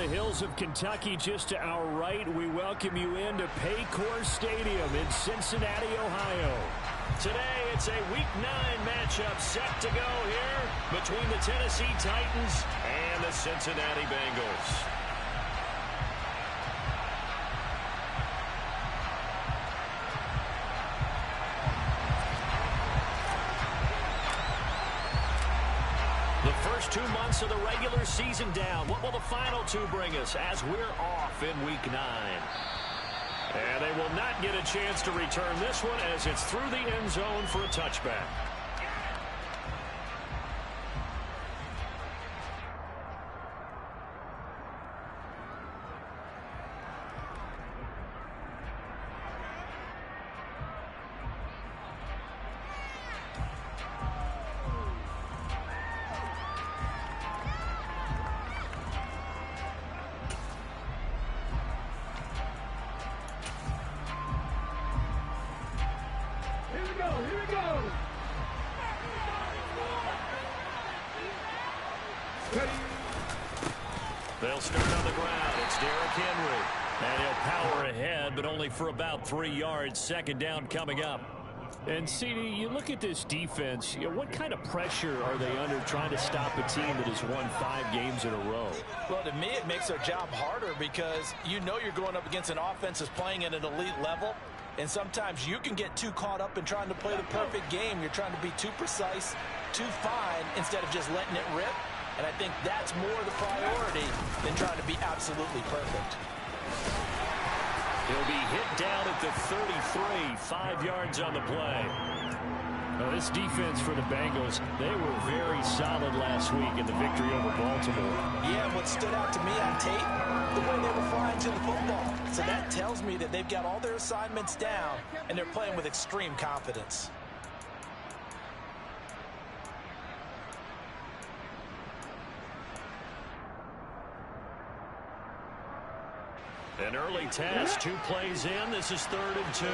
the hills of Kentucky, just to our right, we welcome you into Paycor Stadium in Cincinnati, Ohio. Today, it's a Week 9 matchup set to go here between the Tennessee Titans and the Cincinnati Bengals. The first 2 months of the regular season down. What will the final 2 bring us as we're off in Week 9? And they will not get a chance to return this one as it's through the end zone for a touchback. They'll start on the ground. It's Derrick Henry. And he'll power ahead, but only for about 3 yards. Second down coming up. And, CD, you look at this defense, what kind of pressure are they under trying to stop a team that has won 5 games in a row? Well, to me, it makes their job harder because you know you're going up against an offense that's playing at an elite level. And sometimes you can get too caught up in trying to play the perfect game. You're trying to be too precise, too fine, instead of just letting it rip. And I think that's more the priority than trying to be absolutely perfect. He'll be hit down at the 33, 5 yards on the play. Now, this defense for the Bengals, they were very solid last week in the victory over Baltimore. Yeah, what stood out to me on tape, the way they were flying to the football. So that tells me that they've got all their assignments down, and they're playing with extreme confidence. An early test, 2 plays in. This is 3rd and 2.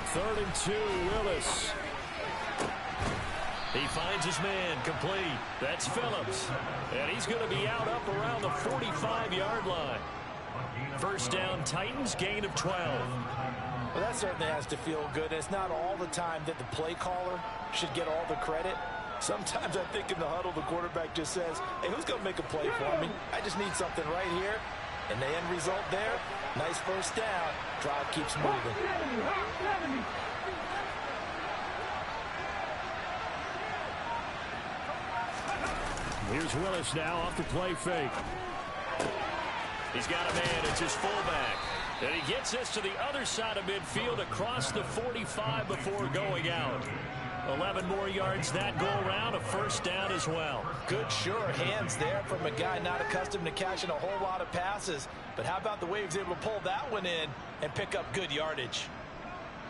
Third and 2, Willis. He finds his man, complete. That's Phillips. And he's going to be out up around the 45-yard line. First down, Titans, gain of 12. Well, that certainly has to feel good. It's not all the time that the play caller should get all the credit. Sometimes I think in the huddle, the quarterback just says, hey, who's going to make a play for me? I just need something right here. And the end result there, nice first down. Drive keeps moving. Here's Willis now off the play fake. He's got a man. It's his fullback. And he gets this to the other side of midfield across the 45 before going out. 11 more yards that go around, a first down as well. Good, sure hands there from a guy not accustomed to catching a whole lot of passes. But how about the way he was able to pull that one in and pick up good yardage?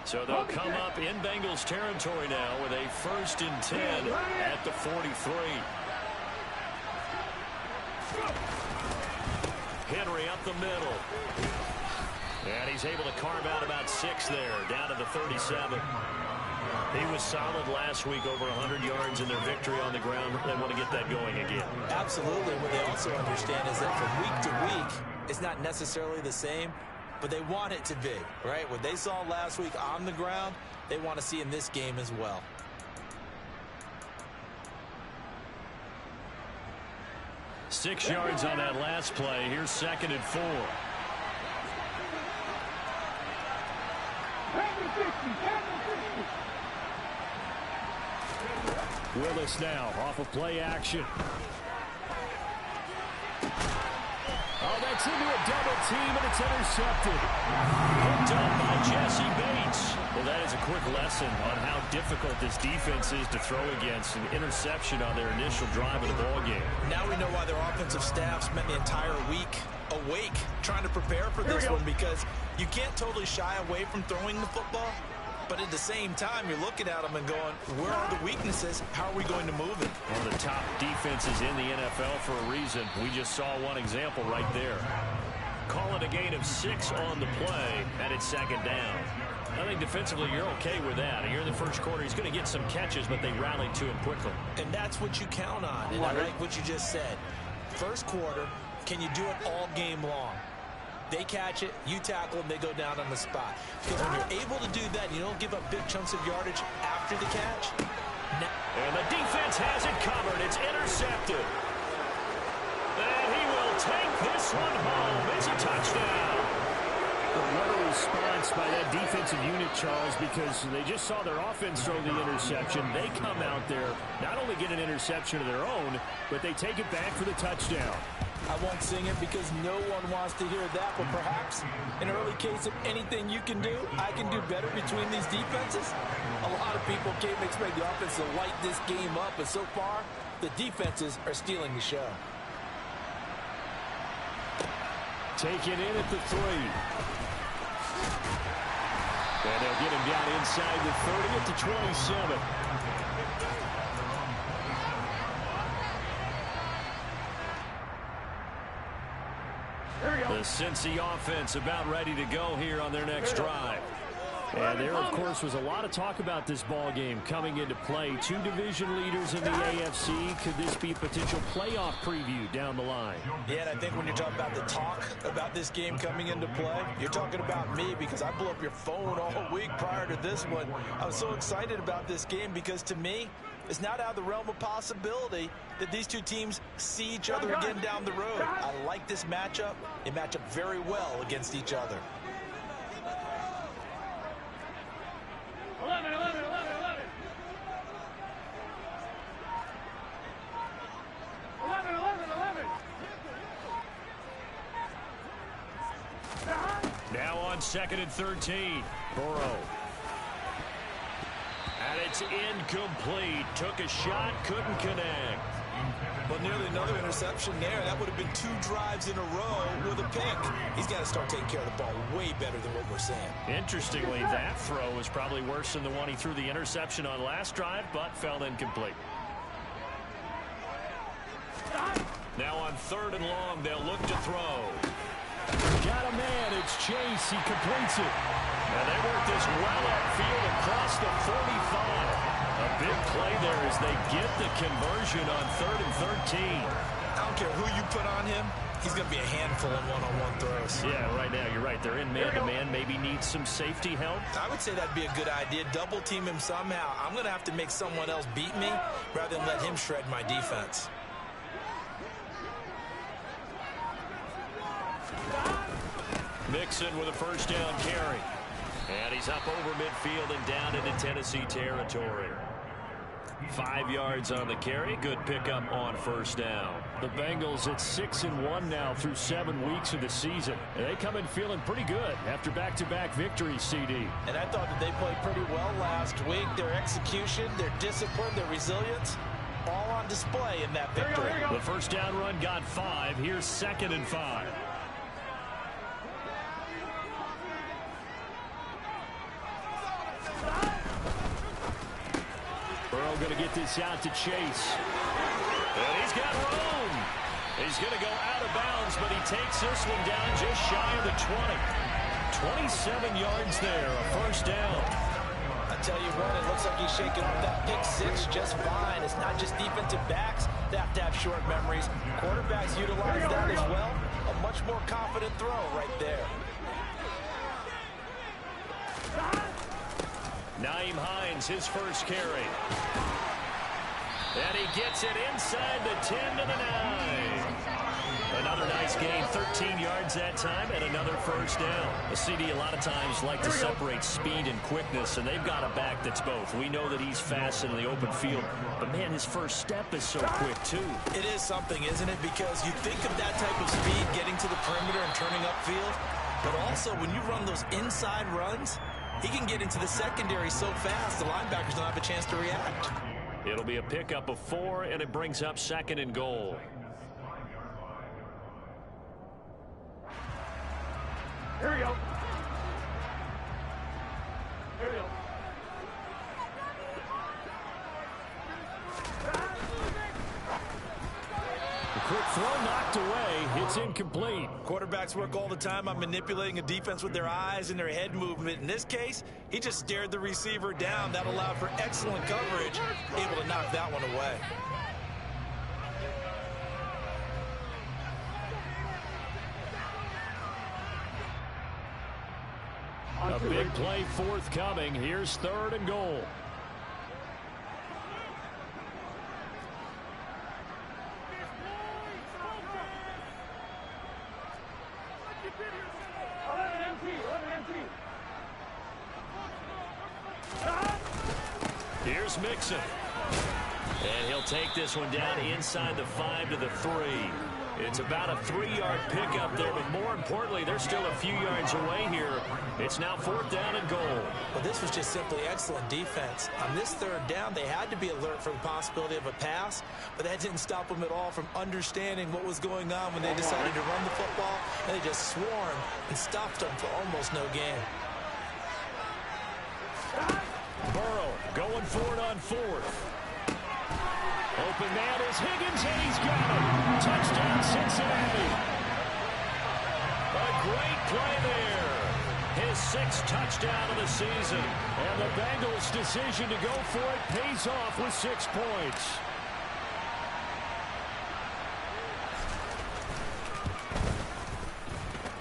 So they'll come up in Bengals territory now with a 1st and 10 at the 43. Henry up the middle. And he's able to carve out about 6 there, down to the 37. He was solid last week, over 100 yards in their victory on the ground. They want to get that going again. Absolutely. What they also understand is that from week to week, it's not necessarily the same, but they want it to be, right? What they saw last week on the ground, they want to see in this game as well. Six yards on that last play. Here's 2nd and 4. Willis now off of play action. Oh, that's into a double team, and it's intercepted. Hooked up by Jesse Bates. Well, that is a quick lesson on how difficult this defense is to throw against. An interception on their initial drive of the ball game. Now we know why their offensive staff spent the entire week awake trying to prepare for this one, because you can't totally shy away from throwing the football. But at the same time, you're looking at them and going, where are the weaknesses? How are we going to move it? One of the top defenses in the NFL for a reason. We just saw one example right there. call it a gain of 6 on the play, and it's second down. I think defensively you're okay with that. Here in the first quarter, he's going to get some catches, but they rallied to him quickly. And that's what you count on, and I like what you just said. First quarter, can you do it all game long? They catch it, you tackle them, they go down on the spot. Because when you're able to do that, you don't give up big chunks of yardage after the catch. And the defense has it covered. It's intercepted. And he will take this one home. It's a touchdown. What a response by that defensive unit, Charles, because they just saw their offense throw the interception. They come out there, not only get an interception of their own, but they take it back for the touchdown. I won't sing it because no one wants to hear that, but perhaps an early case of anything you can do, I can do better between these defenses. A lot of people came to expect the offense to light this game up, but so far, the defenses are stealing the show. Taken in at the 3. And they'll get him down inside the 30 at the 27. The Cincy offense about ready to go here on their next drive. And there, of course, was a lot of talk about this ball game coming into play. 2 division leaders in the AFC. Could this be a potential playoff preview down the line? Yeah, and I think when you're talking about the talk about this game coming into play, you're talking about me because I blew up your phone all week prior to this one. I was so excited about this game because to me, it's not out of the realm of possibility that these two teams see each other again down the road. I like this matchup. They match up very well against each other. 11. Now on 2nd and 13. Burrow. And it's incomplete. Took a shot, couldn't connect. But nearly another interception there. That would have been 2 drives in a row with a pick. He's got to start taking care of the ball way better than what we're seeing. Interestingly, that throw was probably worse than the one he threw the interception on last drive, but fell incomplete. Now on 3rd and long, they'll look to throw. Got a man. It's Chase. He completes it. And they work this well upfield across the 45. A big play there as they get the conversion on 3rd and 13. I don't care who you put on him. He's going to be a handful in one-on-one throws. Yeah, right now, you're right. They're in man-to-man. Maybe needs some safety help. I would say that'd be a good idea. Double team him somehow. I'm going to have to make someone else beat me rather than let him shred my defense. Mixon with a first down carry. And he's up over midfield and down into Tennessee territory. 5 yards on the carry. Good pickup on first down. The Bengals at 6-1 now through 7 weeks of the season. And they come in feeling pretty good after back-to-back victories, CD. And I thought that they played pretty well last week. Their execution, their discipline, their resilience, all on display in that victory. The first down run got 5. Here's 2nd and 5. Burrow going to get this out to Chase. And he's got room. He's going to go out of bounds, but he takes this one down just shy of the 20. 27 yards there, a first down. I tell you what, it looks like he's shaking that pick 6 just fine. It's not just defensive backs that have to have short memories. Quarterbacks utilize that as well. A much more confident throw right there. Nyheim Hines, his first carry. And he gets it inside the 10 to the 9. Another nice gain, 13 yards that time, and another first down. A CD a lot of times like to separate speed and quickness, and they've got a back that's both. We know that he's fast in the open field, but man, his first step is so quick too. It is something, isn't it? Because you think of that type of speed getting to the perimeter and turning upfield, but also when you run those inside runs, he can get into the secondary so fast, the linebackers don't have a chance to react. It'll be a pickup of 4, and it brings up 2nd and goal. Here we go. Here we go. The quick throw knocked away. It's It's incomplete. Quarterbacks work all the time on manipulating a defense with their eyes and their head movement. In this case, he just stared the receiver down. That allowed for excellent coverage, able to knock that one away. A big play forthcoming. Here's 3rd and goal. Here's Mixon. And he'll take this one down inside the 5 to the 3. It's about a 3-yard pickup there, but more importantly, they're still a few yards away here. It's now 4th down and goal. Well, this was just simply excellent defense. On this 3rd down, they had to be alert for the possibility of a pass, but that didn't stop them at all from understanding what was going on when they decided to run the football, and they just swarmed and stopped them for almost no gain. Burrow going for it on 4th. Open man is Higgins, and he's got it. Touchdown, Cincinnati. A great play there. His 6th touchdown of the season. And the Bengals' decision to go for it pays off with 6 points.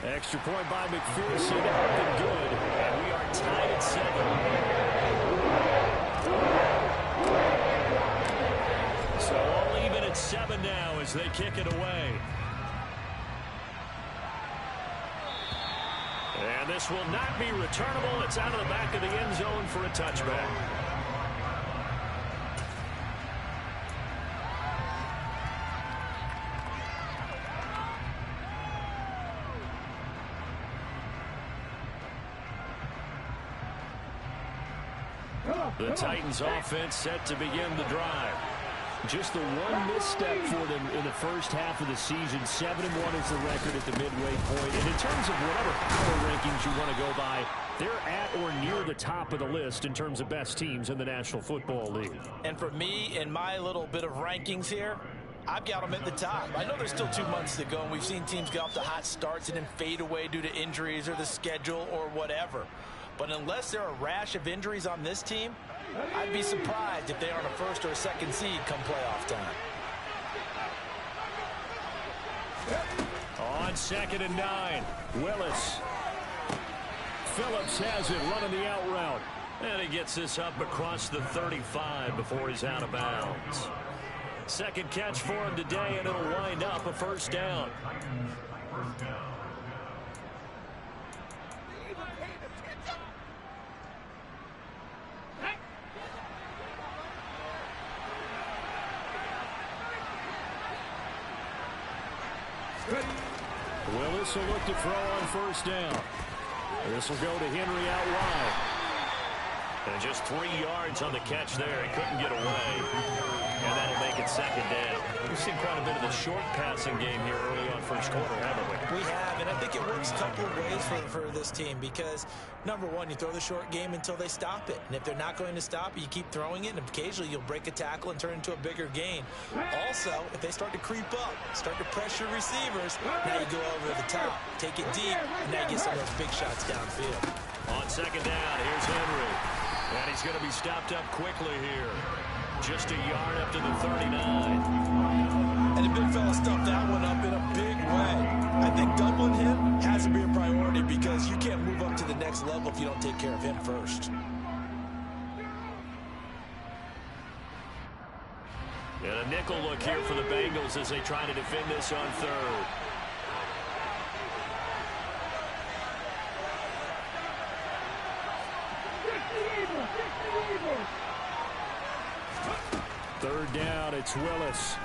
Extra point by McPherson, up and good. And we are tied at 7. So all even at 7 now as they kick it away. And this will not be returnable. It's out of the back of the end zone for a touchback. The Titans offense set to begin the drive. Just the one misstep for them in the first half of the season. 7-1 is the record at the midway point. And in terms of whatever power rankings you want to go by, they're at or near the top of the list in terms of best teams in the National Football League. And for me, in my little bit of rankings here, I've got them at the top. I know there's still 2 months to go, and we've seen teams get off to hot starts and then fade away due to injuries or the schedule or whatever. But unless there are a rash of injuries on this team, I'd be surprised if they aren't a 1st or a 2nd seed come playoff time. On 2nd and 9, Willis. Phillips has it, running the out route. And he gets this up across the 35 before he's out of bounds. 2nd catch for him today, and it'll wind up a 1st down. Willis will look to throw on 1st down. This will go to Henry out wide. And just 3 yards on the catch there. He couldn't get away. And that'll make it 2nd down. We've seen quite a bit of the short passing game here early on 1st quarter, haven't we? We have, and I think it works a couple of ways for this team because, number one, you throw the short game until they stop it. And if they're not going to stop it, you keep throwing it, and occasionally you'll break a tackle and turn it into a bigger gain. Also, if they start to creep up, start to pressure receivers, now you go over the top, take it deep, and now you get some of those big shots downfield. On 2nd down, here's Henry. And he's going to be stopped up quickly here. Just a yard up to the 39. And the big fella stuffed that one up in a big way. I think doubling him has to be a priority because you can't move up to the next level if you don't take care of him first. And a nickel look here for the Bengals as they try to defend this on 3rd. Third down, it's Willis.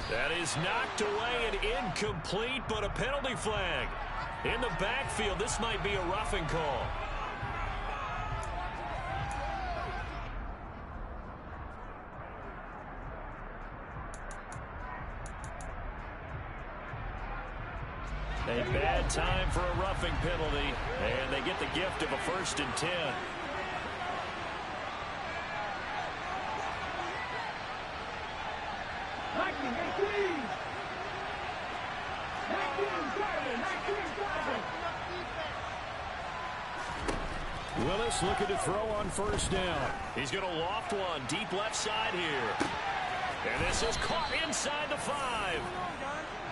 That is knocked away and incomplete, but a penalty flag. In the backfield, this might be a roughing call. A bad time for a roughing penalty, and they get the gift of a 1st and 10. Willis looking to throw on first down. He's going to loft one deep left side here. And this is caught inside the 5.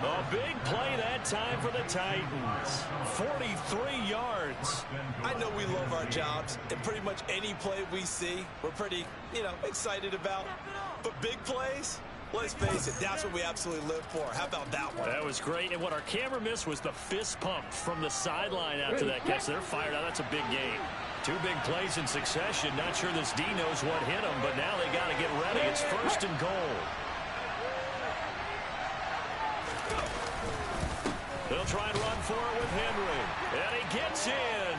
A big play that time for the Titans. 43 yards. I know we love our jobs, and pretty much any play we see, we're pretty, excited about. But big plays, let's face it, that's what we absolutely live for. How about that one? That was great, and what our camera missed was the fist pump from the sideline after that catch. They're fired out. That's a big game. 2 big plays in succession. Not sure this D knows what hit him, but now they got to get ready. It's 1st and goal. They'll try and run for it with Henry. And he gets in.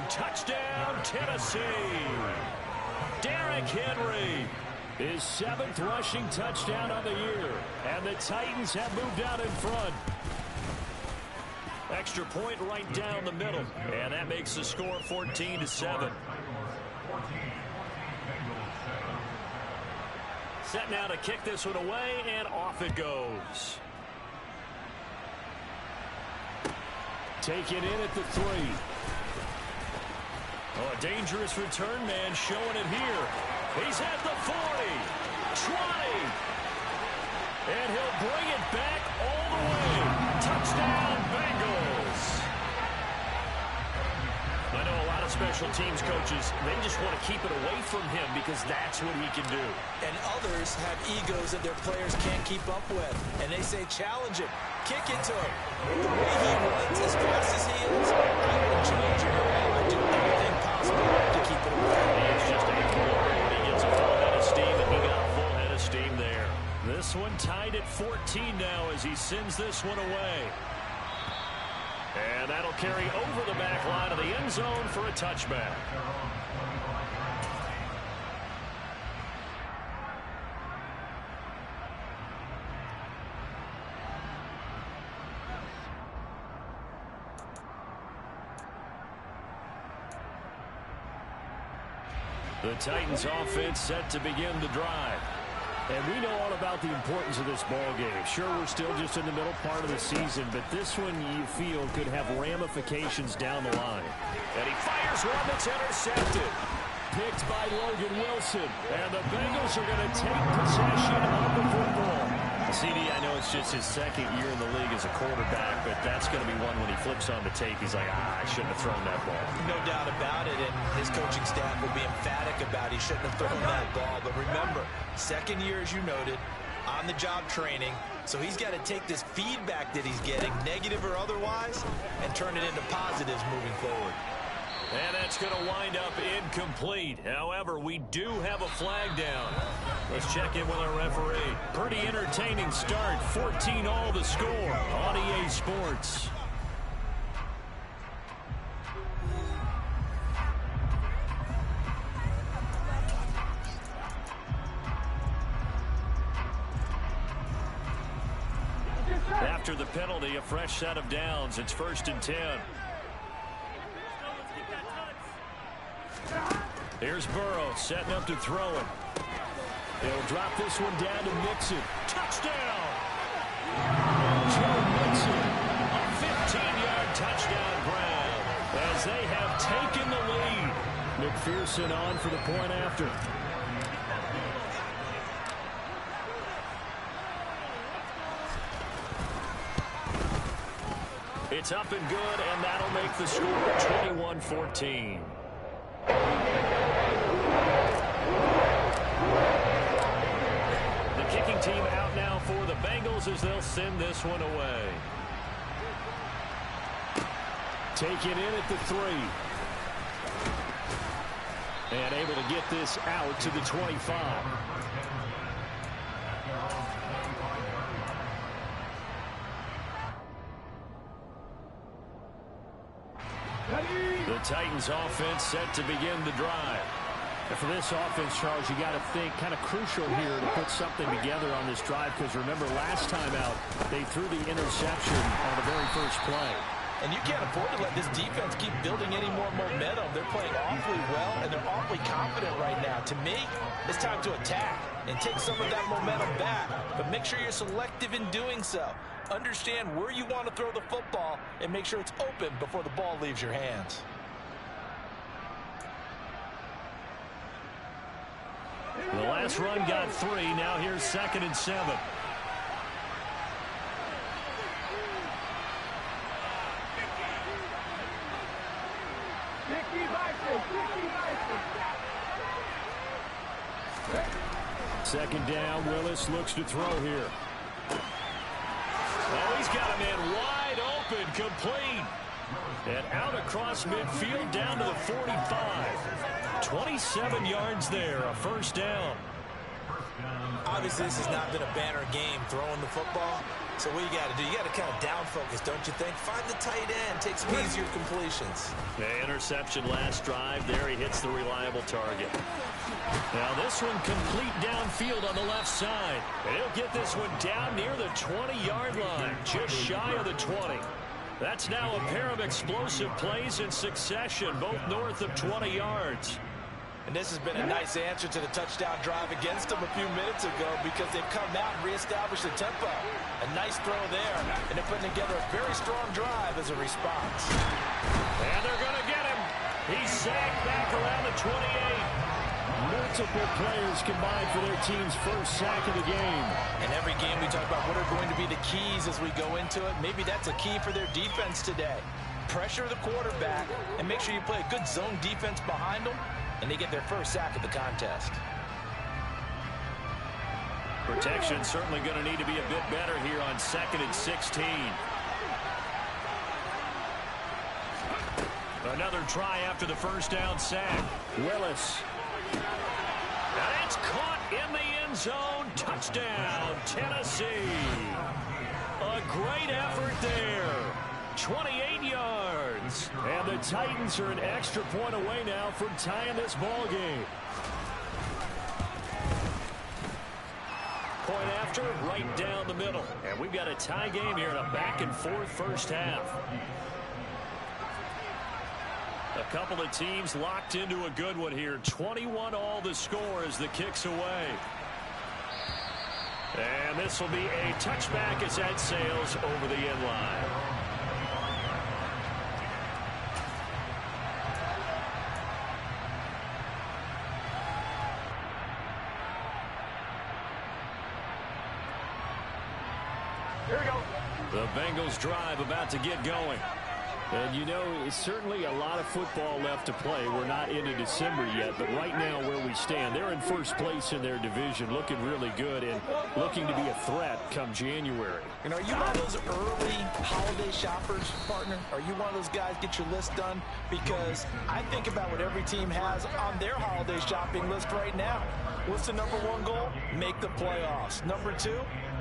Touchdown, Tennessee. Derrick Henry. His 7th rushing touchdown on the year. And the Titans have moved out in front. Extra point right down the middle. And that makes the score 14-7. Set now to kick this one away, and off it goes. Taken in at the 3. Oh, a dangerous return man showing it here. He's at the 40, 20. And he'll bring it back all the way. Touchdown, Bengals. I know a lot of special teams coaches, they just want to keep it away from him because that's what he can do. And others have egos that their players can't keep up with. And they say, challenge him. Kick it to him. The way he runs, as fast as he is, I would change him around. I do everything possible to keep it away. It's just a glory when he gets a full head of steam, and he got a full head of steam there. This one tied at 14 now as he sends this one away. And that'll carry over the back line of the end zone for a touchback. The Titans offense set to begin the drive. And we know all about the importance of this ball game. Sure, we're still just in the middle part of the season, but this one you feel could have ramifications down the line. And he fires one that's intercepted. Picked by Logan Wilson. And the Bengals are going to take possession of the football. CD, I know it's just his 2nd year in the league as a quarterback, but that's going to be one when he flips on the tape. He's like, I shouldn't have thrown that ball. No doubt about it, and his coaching staff will be emphatic about he shouldn't have thrown that ball. But remember, 2nd year, as you noted, on-the-job training, so he's got to take this feedback that he's getting, negative or otherwise, and turn it into positives moving forward. And that's going to wind up incomplete. However, we do have a flag down. Let's check in with our referee. Pretty entertaining start. 14-all the score on EA Sports. After the penalty, a fresh set of downs. It's 1st and 10. Here's Burrow setting up to throw it. They'll drop this one down to Mixon. Touchdown! Joe Mixon. A 15-yard touchdown grab as they have taken the lead. McPherson on for the point after. It's up and good, and that'll make the score 21-14. The kicking team out now for the Bengals as they'll send this one away. Taken in at the 3. And able to get this out to the 25. The Titans offense set to begin the drive. And for this offense, Charles, you got to think kind of crucial here to put something together on this drive because remember last time out they threw the interception on the very first play. And you can't afford to let this defense keep building any more momentum. They're playing awfully well, and they're awfully confident right now. To me, it's time to attack and take some of that momentum back. But make sure you're selective in doing so. Understand where you want to throw the football and make sure it's open before the ball leaves your hands. The last run got 3. Now here's 2nd and 7. Second down, Willis looks to throw here. Oh, he's got a man wide open, complete. And out across midfield down to the 45. 27 yards there, a first down. Obviously, this has not been a banner game throwing the football. So what you got to do, you got to kind of down focus, don't you think? Find the tight end, take some easier completions. The interception last drive. There he hits the reliable target. Now this one complete downfield on the left side. And he'll get this one down near the 20-yard line, just shy of the 20. That's now a pair of explosive plays in succession, both north of 20 yards. And this has been a nice answer to the touchdown drive against them a few minutes ago because they've come out and reestablished the tempo. A nice throw there, and they're putting together a very strong drive as a response. And they're going to get him. He's sacked back around the 28. Multiple players combined for their team's first sack of the game. And every game we talk about what are going to be the keys as we go into it. Maybe that's a key for their defense today. Pressure the quarterback and make sure you play a good zone defense behind them, and they get their first sack of the contest. Protection certainly going to need to be a bit better here on 2nd and 16. Another try after the first down sack. Willis. And it's caught in the end zone. Touchdown, Tennessee. A great effort there. 28 yards. And the Titans are an extra point away now from tying this ball game. Point after, right down the middle. And we've got a tie game here in a back-and-forth first half. A couple of teams locked into a good one here. 21 all the score as the kick's away. And this will be a touchback as that sails over the end line. Here we go. The Bengals drive about to get going. And, you know, it's certainly a lot of football left to play. We're not into December yet, but right now where we stand, they're in first place in their division, looking really good and looking to be a threat come January. And are you one of those early holiday shoppers, partner? Are you one of those guys get your list done? Because I think about what every team has on their holiday shopping list right now. What's the number one goal? Make the playoffs. Number 2,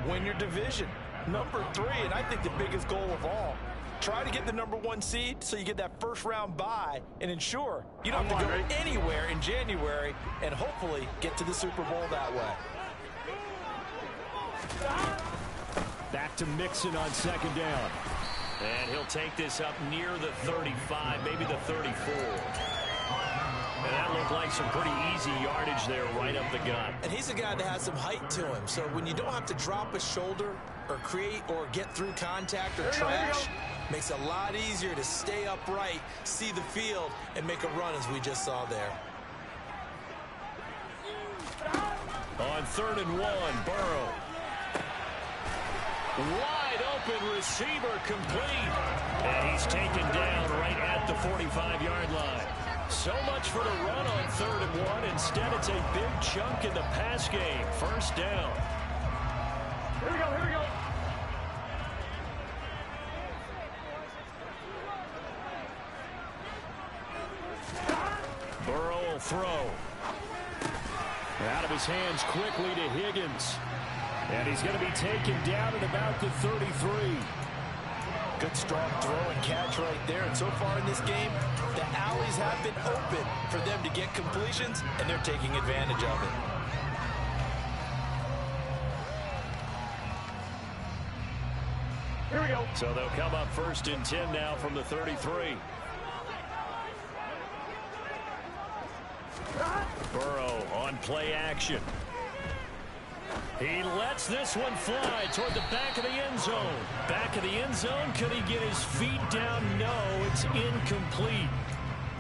win your division. Number 3, and I think the biggest goal of all, try to get the number 1 seed so you get that first round bye and ensure you don't have to go anywhere in January and hopefully get to the Super Bowl that way. Back to Mixon on second down. And he'll take this up near the 35, maybe the 34. And that looked like some pretty easy yardage there right up the gut. And he's a guy that has some height to him. So when you don't have to drop a shoulder or create or get through contact or trash, makes it a lot easier to stay upright, see the field, and make a run as we just saw there. On 3rd and 1, Burrow. Wide open receiver complete. And he's taken down right at the 45-yard line. So much for the run on 3rd and 1. Instead, it's a big chunk in the pass game. First down. Here we go, here we go. Burrow will throw. Out of his hands quickly to Higgins. And he's going to be taken down at about the 33. Good strong throw and catch right there. And so far in this game, the alleys have been open for them to get completions, and they're taking advantage of it. Here we go. So they'll come up 1st and 10 now from the 33. Burrow on play action. He lets this one fly toward the back of the end zone. Back of the end zone. Could he get his feet down? No, it's incomplete.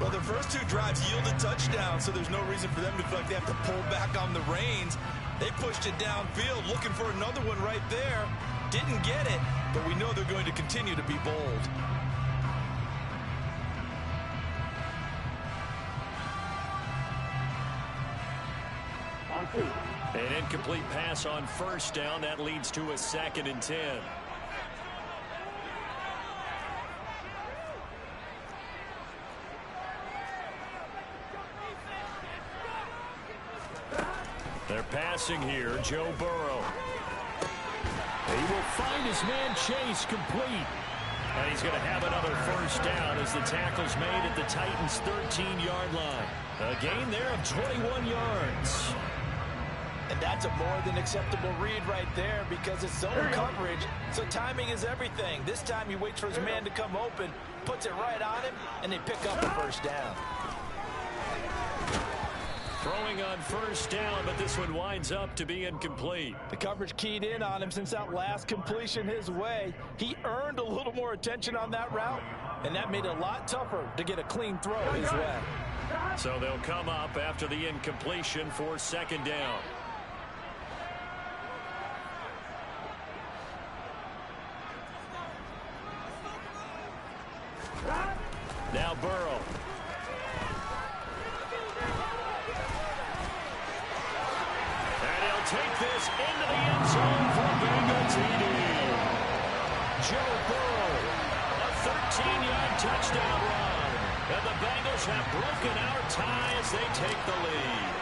Well, their first 2 drives yielded touchdowns, so there's no reason for them to feel like they have to pull back on the reins. They pushed it downfield, looking for another one right there. Didn't get it, but we know they're going to continue to be bold. An incomplete pass on 1st down. That leads to a 2nd and 10. They're passing here. Joe Burrow. He will find his man Chase complete. And he's going to have another 1st down as the tackle's made at the Titans' 13-yard line. A gain there of 21 yards. And that's a more than acceptable read right there because it's zone coverage, so timing is everything. This time he waits for his man to come open, puts it right on him, and they pick up the 1st down. Throwing on 1st down, but this one winds up to be incomplete. The coverage keyed in on him since that last completion his way. He earned a little more attention on that route, and that made it a lot tougher to get a clean throw his way. So they'll come up after the incompletion for 2nd down. Now Burrow. And he'll take this into the end zone for a Bengal TD. Joe Burrow, a 13-yard touchdown run. And the Bengals have broken our tie as they take the lead.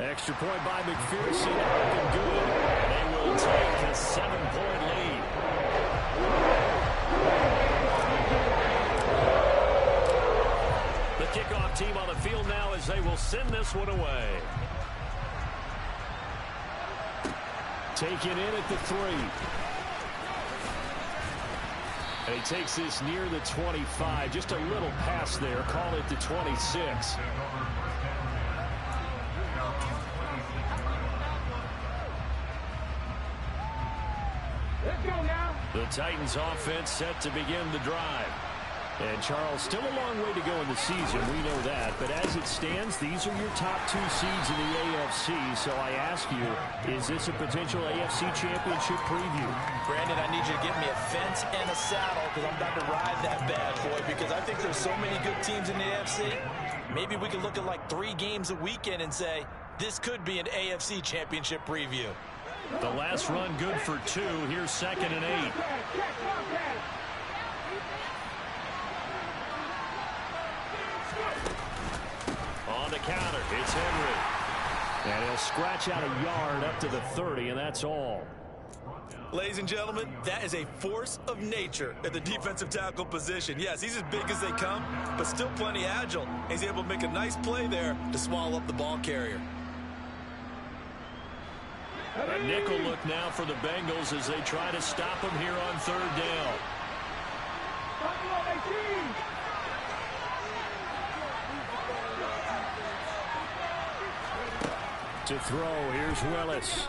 Extra point by McPherson. Looking good. They will take a 7-point lead. The kickoff team on the field now as they will send this one away. Taken in at the 3. And he takes this near the 25. Just a little pass there. Call it the 26. The Titans offense set to begin the drive. And Charles, still a long way to go in the season, we know that. But as it stands, these are your top 2 seeds in the AFC. So I ask you, is this a potential AFC championship preview? Brandon, I need you to get me a fence and a saddle because I'm about to ride that bad boy because I think there's so many good teams in the AFC. Maybe we can look at like 3 games a weekend and say, this could be an AFC championship preview. The last run good for 2. Here's 2nd and 8. On the counter, it's Henry. And he'll scratch out a yard up to the 30, and that's all. Ladies and gentlemen, that is a force of nature at the defensive tackle position. Yes, he's as big as they come, but still plenty agile. He's able to make a nice play there to swallow up the ball carrier. A nickel look now for the Bengals as they try to stop him here on 3rd down. To throw, here's Willis.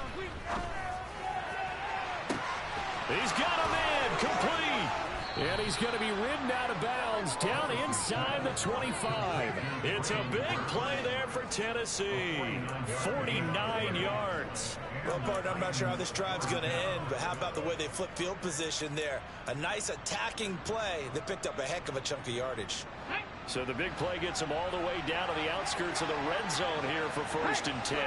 He's got a man, complete. And he's going to be ridden out of bounds down inside the 25. It's a big play there for Tennessee. 49 yards. Well, partner, I'm not sure how this drive's going to end, but how about the way they flip field position there? A nice attacking play that picked up a heck of a chunk of yardage. So the big play gets them all the way down to the outskirts of the red zone here for 1st and 10.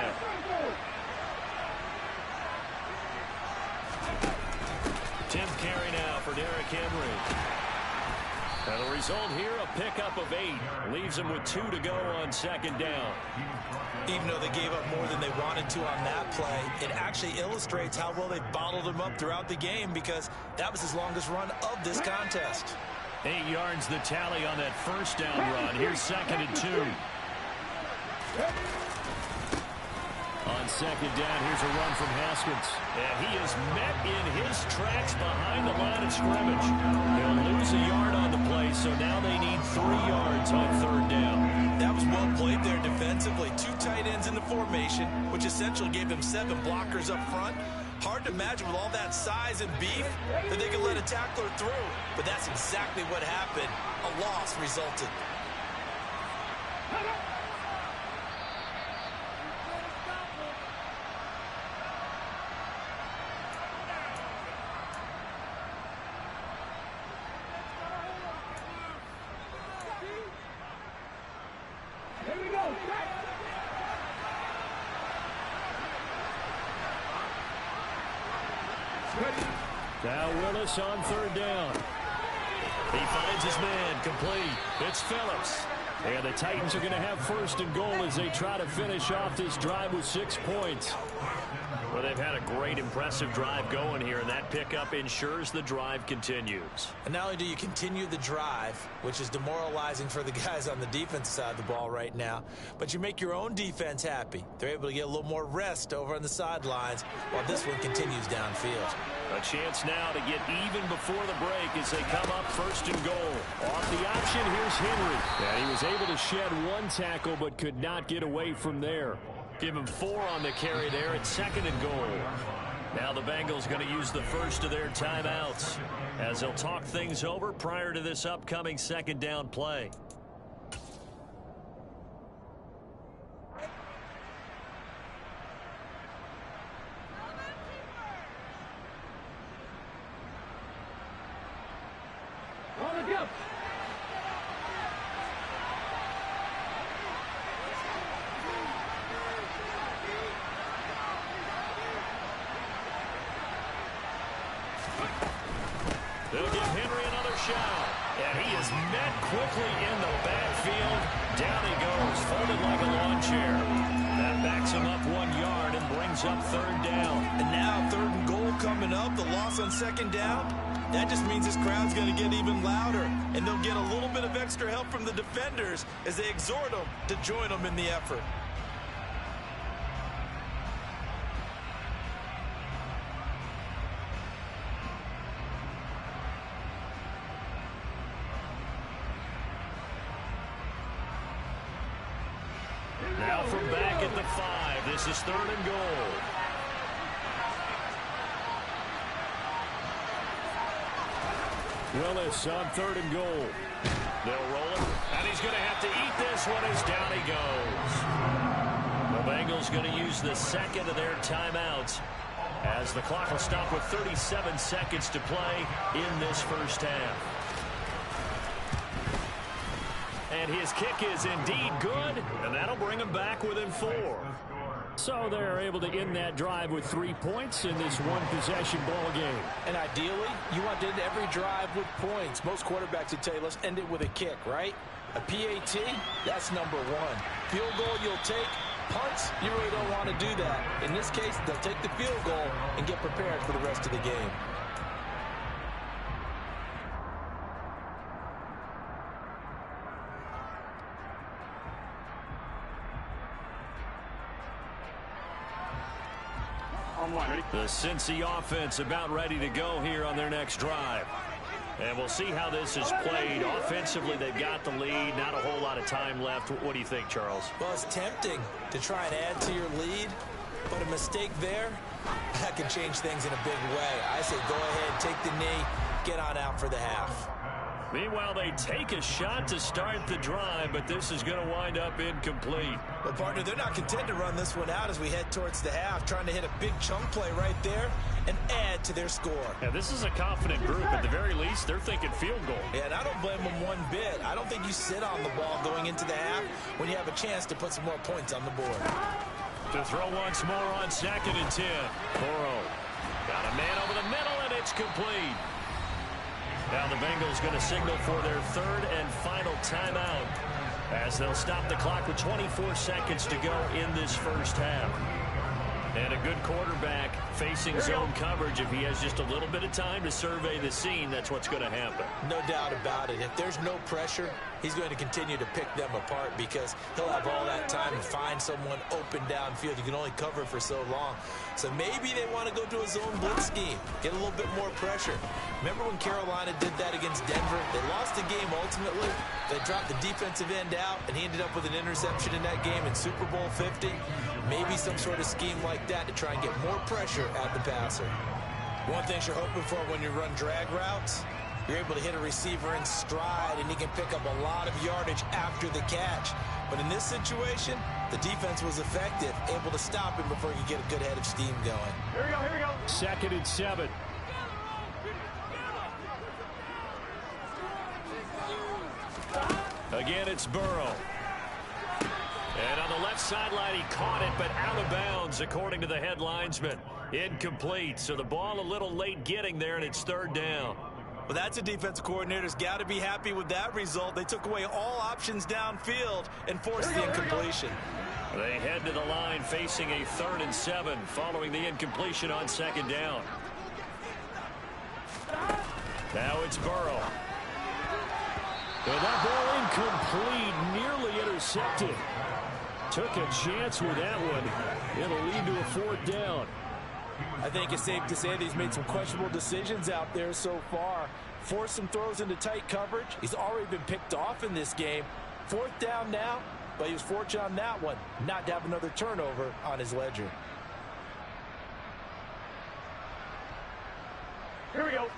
Tenth carry now for Derrick Henry. And the result here, a pickup of 8. Leaves them with 2 to go on 2nd down. Even though they gave up more than they wanted to on that play, it actually illustrates how well they bottled them up throughout the game because that was his longest run of this contest. 8 yards the tally on that 1st down run. Here's 2nd and 2. On on second down. Here's a run from Haskins. And he is met in his tracks behind the line of scrimmage. He'll lose a yard on the play, so now they need 3 yards on third down. That was well played there defensively. 2 tight ends in the formation, which essentially gave them 7 blockers up front. Hard to imagine with all that size and beef that they could let a tackler through. But that's exactly what happened. A loss resulted. Now Willis on third down. He finds his man, complete. It's Phillips. And the Titans are going to have first and goal as they try to finish off this drive with 6 points. Well, they've had a great, impressive drive going here, and that pickup ensures the drive continues. And not only do you continue the drive, which is demoralizing for the guys on the defense side of the ball right now, but you make your own defense happy. They're able to get a little more rest over on the sidelines while this one continues downfield. A chance now to get even before the break as they come up first and goal. Off the option, here's Henry. And he was able to shed 1 tackle but could not get away from there. Give him 4 on the carry there at second and goal. Now the Bengals going to use the first of their timeouts as they'll talk things over prior to this upcoming second down play. They'll give Henry another shot. And he is met quickly in the backfield. Down he goes, folded like a lawn chair. That backs him up 1 yard and brings up third down. And now third and goal coming up. The loss on second down. That just means this crowd's going to get even louder. And they'll get a little bit of extra help from the defenders as they exhort them to join them in the effort. Now from back at the 5, this is third and goal. Willis on third and goal. They'll roll it, and he's going to have to eat this one as down he goes. The Bengals going to use the second of their timeouts as the clock will stop with 37 seconds to play in this first half. And his kick is indeed good, and that'll bring him back within 4. So they're able to end that drive with 3 points in this one-possession ball game. And ideally, you want to end every drive with points. Most quarterbacks would tell you, let's end it with a kick, right? A PAT, that's number 1. Field goal you'll take. Punts, you really don't want to do that. In this case, they'll take the field goal and get prepared for the rest of the game. The Cincy offense about ready to go here on their next drive. And we'll see how this is played. Offensively, they've got the lead. Not a whole lot of time left. What do you think, Charles? Well, it's tempting to try and add to your lead, but a mistake there, that can change things in a big way. I say go ahead, take the knee, get on out for the half. Meanwhile, they take a shot to start the drive, but this is going to wind up incomplete. Well, partner, they're not content to run this one out as we head towards the half, trying to hit a big chunk play right there and add to their score. Yeah, this is a confident group. At the very least, they're thinking field goal. Yeah, and I don't blame them one bit. I don't think you sit on the ball going into the half when you have a chance to put some more points on the board. To throw once more on second and 10. Burrow got a man over the middle, and it's complete. Now the Bengals going to signal for their third and final timeout as they'll stop the clock with 24 seconds to go in this first half. And a good quarterback facing zone coverage. If he has just a little bit of time to survey the scene, that's what's going to happen. No doubt about it. If there's no pressure, he's going to continue to pick them apart because he'll have all that time to find someone open downfield. You can only cover for so long. So maybe they want to go to a zone blitz scheme, get a little bit more pressure. Remember when Carolina did that against Denver? They lost the game ultimately. They dropped the defensive end out, and he ended up with an interception in that game in Super Bowl 50. Maybe some sort of scheme like that to try and get more pressure at the passer. One thing you're hoping for when you run drag routes, you're able to hit a receiver in stride, and he can pick up a lot of yardage after the catch. But in this situation, the defense was effective, able to stop him before he could get a good head of steam going. Here we go, here we go. 2nd and 7. Again, it's Burrow. And on the left sideline, he caught it, but out of bounds, according to the head linesman. Incomplete, so the ball a little late getting there, and it's 3rd down. Well, that's a defensive coordinator's got to be happy with that result. They took away all options downfield and forced the incompletion. They head to the line facing a 3rd and 7 following the incompletion on 2nd down. Now it's Burrow. And that ball incomplete, nearly intercepted. Took a chance with that one. It'll lead to a 4th down. I think it's safe to say that he's made some questionable decisions out there so far. Forced some throws into tight coverage. He's already been picked off in this game. 4th down now, but he was fortunate on that one not to have another turnover on his ledger. Here we go.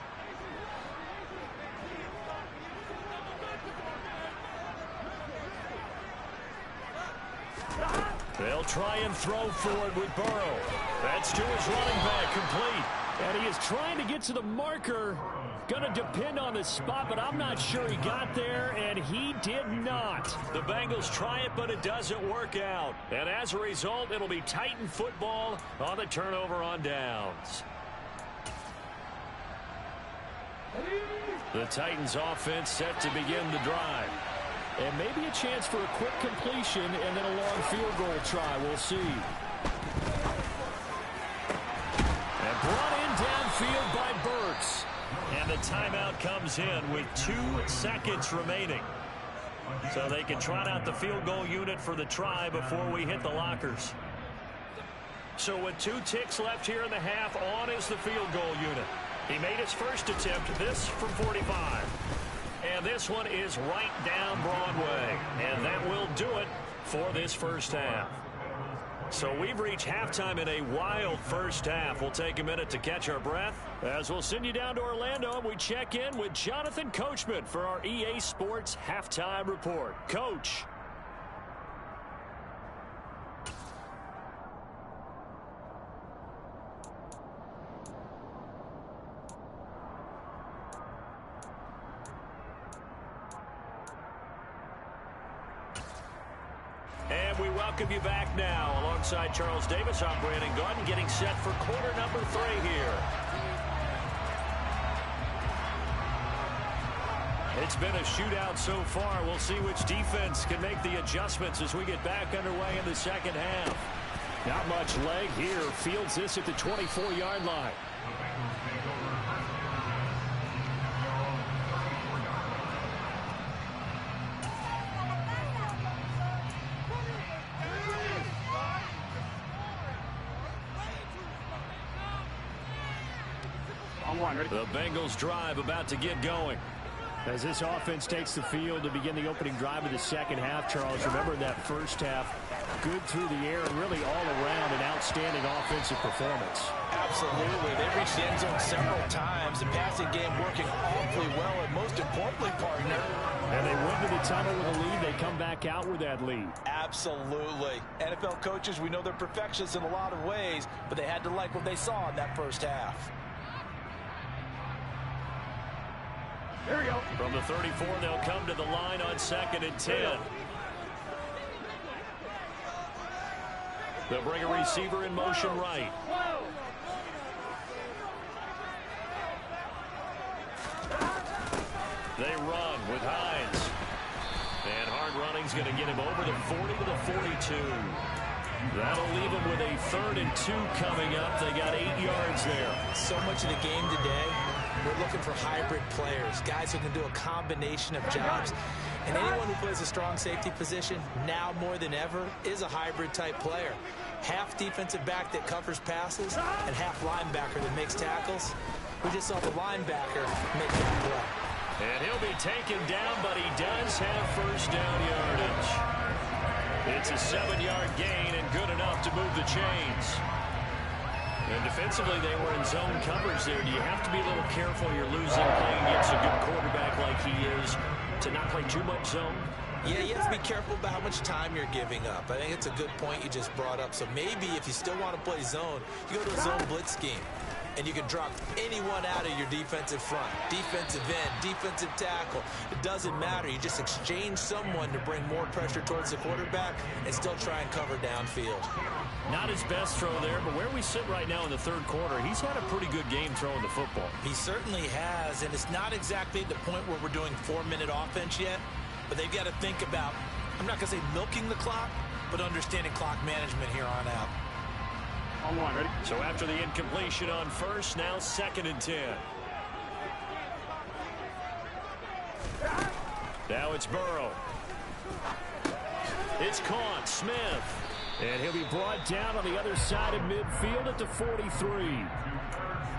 They'll try and throw for it with Burrow. That's to his running back, complete. And he is trying to get to the marker. Going to depend on the spot, but I'm not sure he got there, and he did not. The Bengals try it, but it doesn't work out. And as a result, it'll be Titan football on the turnover on downs. The Titans offense set to begin the drive. And maybe a chance for a quick completion and then a long field goal try. We'll see. And brought in downfield by Burks. And the timeout comes in with 2 seconds remaining. So they can trot out the field goal unit for the try before we hit the lockers. So with 2 ticks left here in the half, on is the field goal unit. He made his first attempt, this from 45. And this one is right down Broadway. And that will do it for this first half. So we've reached halftime in a wild first half. We'll take a minute to catch our breath as we'll send you down to Orlando and we check in with Jonathan Coachman for our EA Sports Halftime Report. Coach. And we welcome you back now. Alongside Charles Davis, I'm Brandon Gordon, getting set for quarter number 3 here. It's been a shootout so far. We'll see which defense can make the adjustments as we get back underway in the second half. Not much leg here. Fields this at the 24-yard line. The Bengals drive about to get going. As this offense takes the field to begin the opening drive of the second half, Charles, remember that first half, good through the air and really all around an outstanding offensive performance. Absolutely. They reached the end zone several times. The passing game working awfully well, and most importantly, partner. And they went to the tunnel with a lead. They come back out with that lead. Absolutely. NFL coaches, we know they're perfectionists in a lot of ways, but they had to like what they saw in that first half. Here we go. From the 34, they'll come to the line on 2nd and 10. They'll bring a receiver in motion right. They run with Hines. And hard running's going to get him over the 40 to the 42. That'll leave them with a 3rd and 2 coming up. They got 8 yards there. So much of the game today, we're looking for hybrid players, guys who can do a combination of jobs. And anyone who plays a strong safety position, now more than ever, is a hybrid-type player. Half defensive back that covers passes and half linebacker that makes tackles. We just saw the linebacker make that play. And he'll be taken down, but he does have first down yardage. It's a 7-yard gain and good enough to move the chains. And defensively, they were in zone coverage there. Do you have to be a little careful you're losing playing against a good quarterback like he is to not play too much zone? Yeah, you have to be careful about how much time you're giving up. I think it's a good point you just brought up. So maybe if you still want to play zone, you go to a zone blitz scheme. And you can drop anyone out of your defensive front, defensive end, defensive tackle. It doesn't matter. You just exchange someone to bring more pressure towards the quarterback and still try and cover downfield. Not his best throw there, but where we sit right now in the 3rd quarter, he's had a pretty good game throwing the football. He certainly has, and it's not exactly the point where we're doing 4-minute offense yet, but they've got to think about, I'm not going to say milking the clock, but understanding clock management here on out. On one, ready? So after the incompletion on 1st, now 2nd and 10. Now it's Burrow. It's caught. Smith. And he'll be brought down on the other side of midfield at the 43.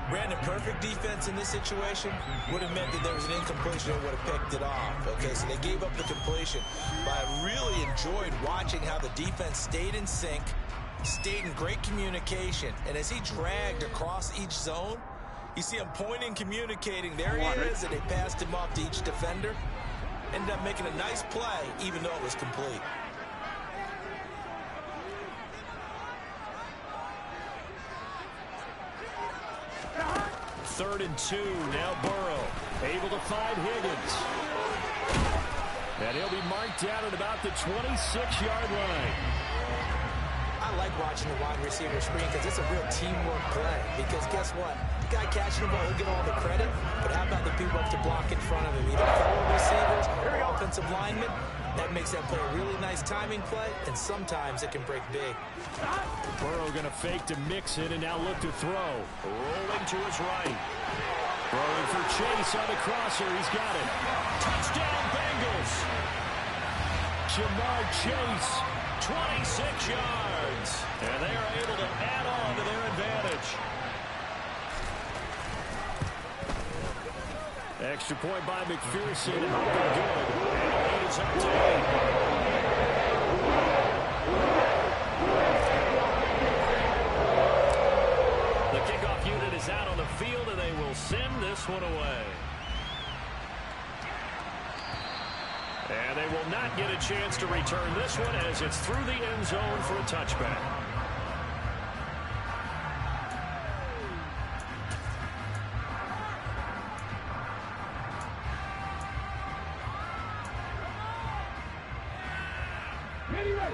Brandon, perfect defense in this situation would have meant that there was an incompletion and would have picked it off. Okay, so they gave up the completion. But I really enjoyed watching how the defense stayed in sync, stayed in great communication, and as he dragged across each zone, you see him pointing, communicating. There he is, and they passed him off to each defender. Ended up making a nice play, even though it was complete. Third and 2, now Burrow, able to find Higgins. And he'll be marked down at about the 26-yard line. I like watching the wide receiver screen because it's a real teamwork play. Because guess what? The guy catching the ball, he'll get all the credit. But how about the people up to block in front of him? Either fellow receivers or offensive linemen. That makes that play a really nice timing play, and sometimes it can break big. Burrow going to fake to mix it and now look to throw. Rolling to his right. Throwing for Chase on the crosser. He's got it. Touchdown, Bengals. Jamar Chase. 26 yards. And they are able to add on to their advantage. Extra point by McPherson. Up and good. And the lead is up to 8. The kickoff unit is out on the field, and they will send this one away. And they will not get a chance to return this one as it's through the end zone for a touchback.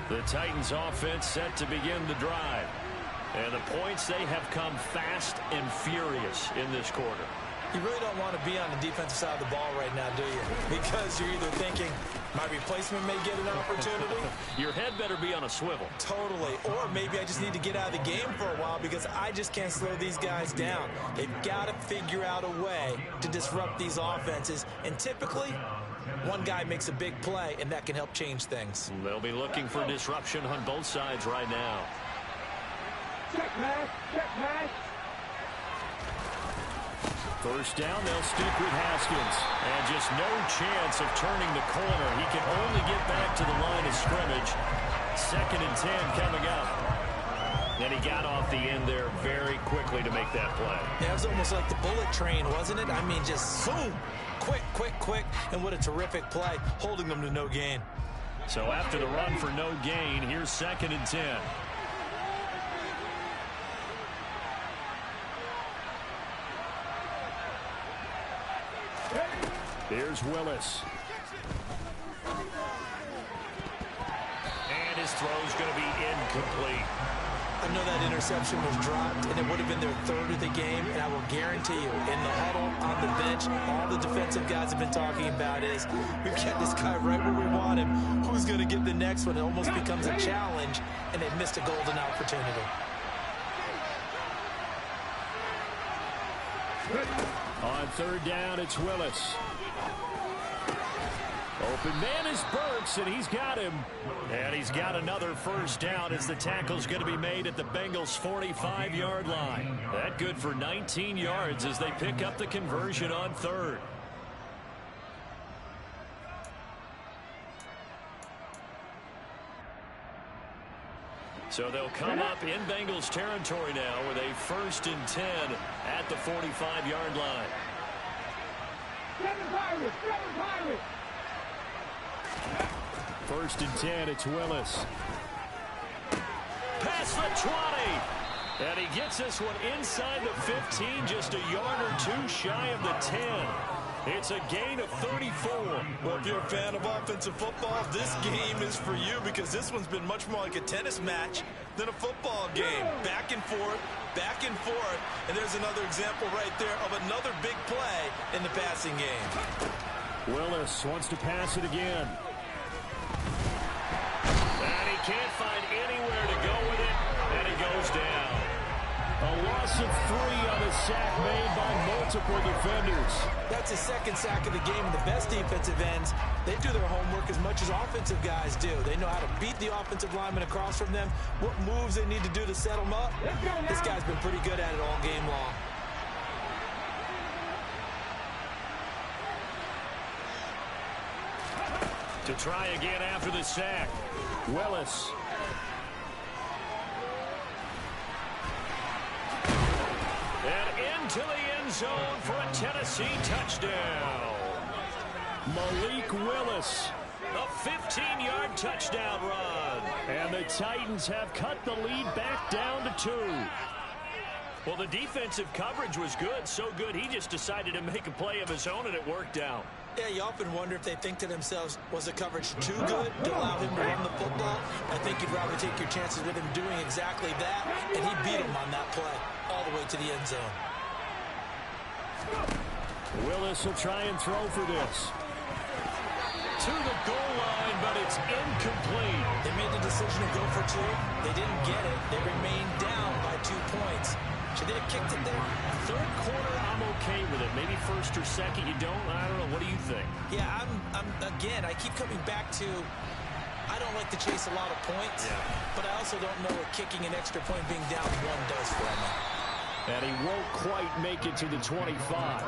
The Titans offense set to begin the drive. And the points, they have come fast and furious in this quarter. You really don't want to be on the defensive side of the ball right now, do you? Because you're either thinking, my replacement may get an opportunity. Your head better be on a swivel. Totally. Or maybe I just need to get out of the game for a while because I just can't slow these guys down. They've got to figure out a way to disrupt these offenses. And typically, one guy makes a big play, and that can help change things. They'll be looking for disruption on both sides right now. Check pass, check pass. First down, they'll stick with Haskins. And just no chance of turning the corner. He can only get back to the line of scrimmage. 2nd and 10 coming up. And he got off the end there very quickly to make that play. Yeah, it was almost like the bullet train, wasn't it? I mean, just boom, quick, quick, quick. And what a terrific play, holding them to no gain. So after the run for no gain, here's 2nd and 10. Here's Willis. And his throw's going to be incomplete. I know that interception was dropped, and it would have been their third of the game, and I will guarantee you, in the huddle, on the bench, all the defensive guys have been talking about is, we've got this guy right where we want him. Who's going to get the next one? It almost becomes a challenge, and they missed a golden opportunity. On third down, it's Willis. Open man is Burks, and he's got him. And he's got another first down as the tackle's going to be made at the Bengals' 45-yard line. That good for 19 yards as they pick up the conversion on third. So they'll come up in Bengals territory now with a 1st and 10 at the 45-yard line. First and 10, it's Willis. Past the 20. And he gets this one inside the 15, just a yard or two shy of the 10. It's a gain of 34. Well, if you're a fan of offensive football, this game is for you because this one's been much more like a tennis match than a football game. Back and forth, and there's another example right there of another big play in the passing game. Willis wants to pass it again. And he can't find anywhere to go with it, and it goes down. A loss of 3 on a sack made by multiple defenders. That's his second sack of the game, and the best defensive ends, they do their homework as much as offensive guys do. They know how to beat the offensive lineman across from them, what moves they need to do to set them up. This guy's been pretty good at it all game long. To try again after the sack, Willis. And into the end zone for a Tennessee touchdown. Malik Willis, a 15-yard touchdown run. And the Titans have cut the lead back down to 2. Well, the defensive coverage was good, so good he just decided to make a play of his own, and it worked out. Yeah, you often wonder if they think to themselves, was the coverage too good to allow him to run the football? I think you'd rather take your chances with him doing exactly that, and he beat him on that play all the way to the end zone. Willis will try and throw for this. To the goal line, but it's incomplete. They made the decision to go for 2. They didn't get it. They remained down by 2 points. Should they have kicked it there? Third quarter, I'm okay with it. Maybe first or second, you don't? I don't know. What do you think? Yeah, again, I keep coming back to, I don't like to chase a lot of points, but I also don't know what kicking an extra point being down 1 does for him. And he won't quite make it to the 25.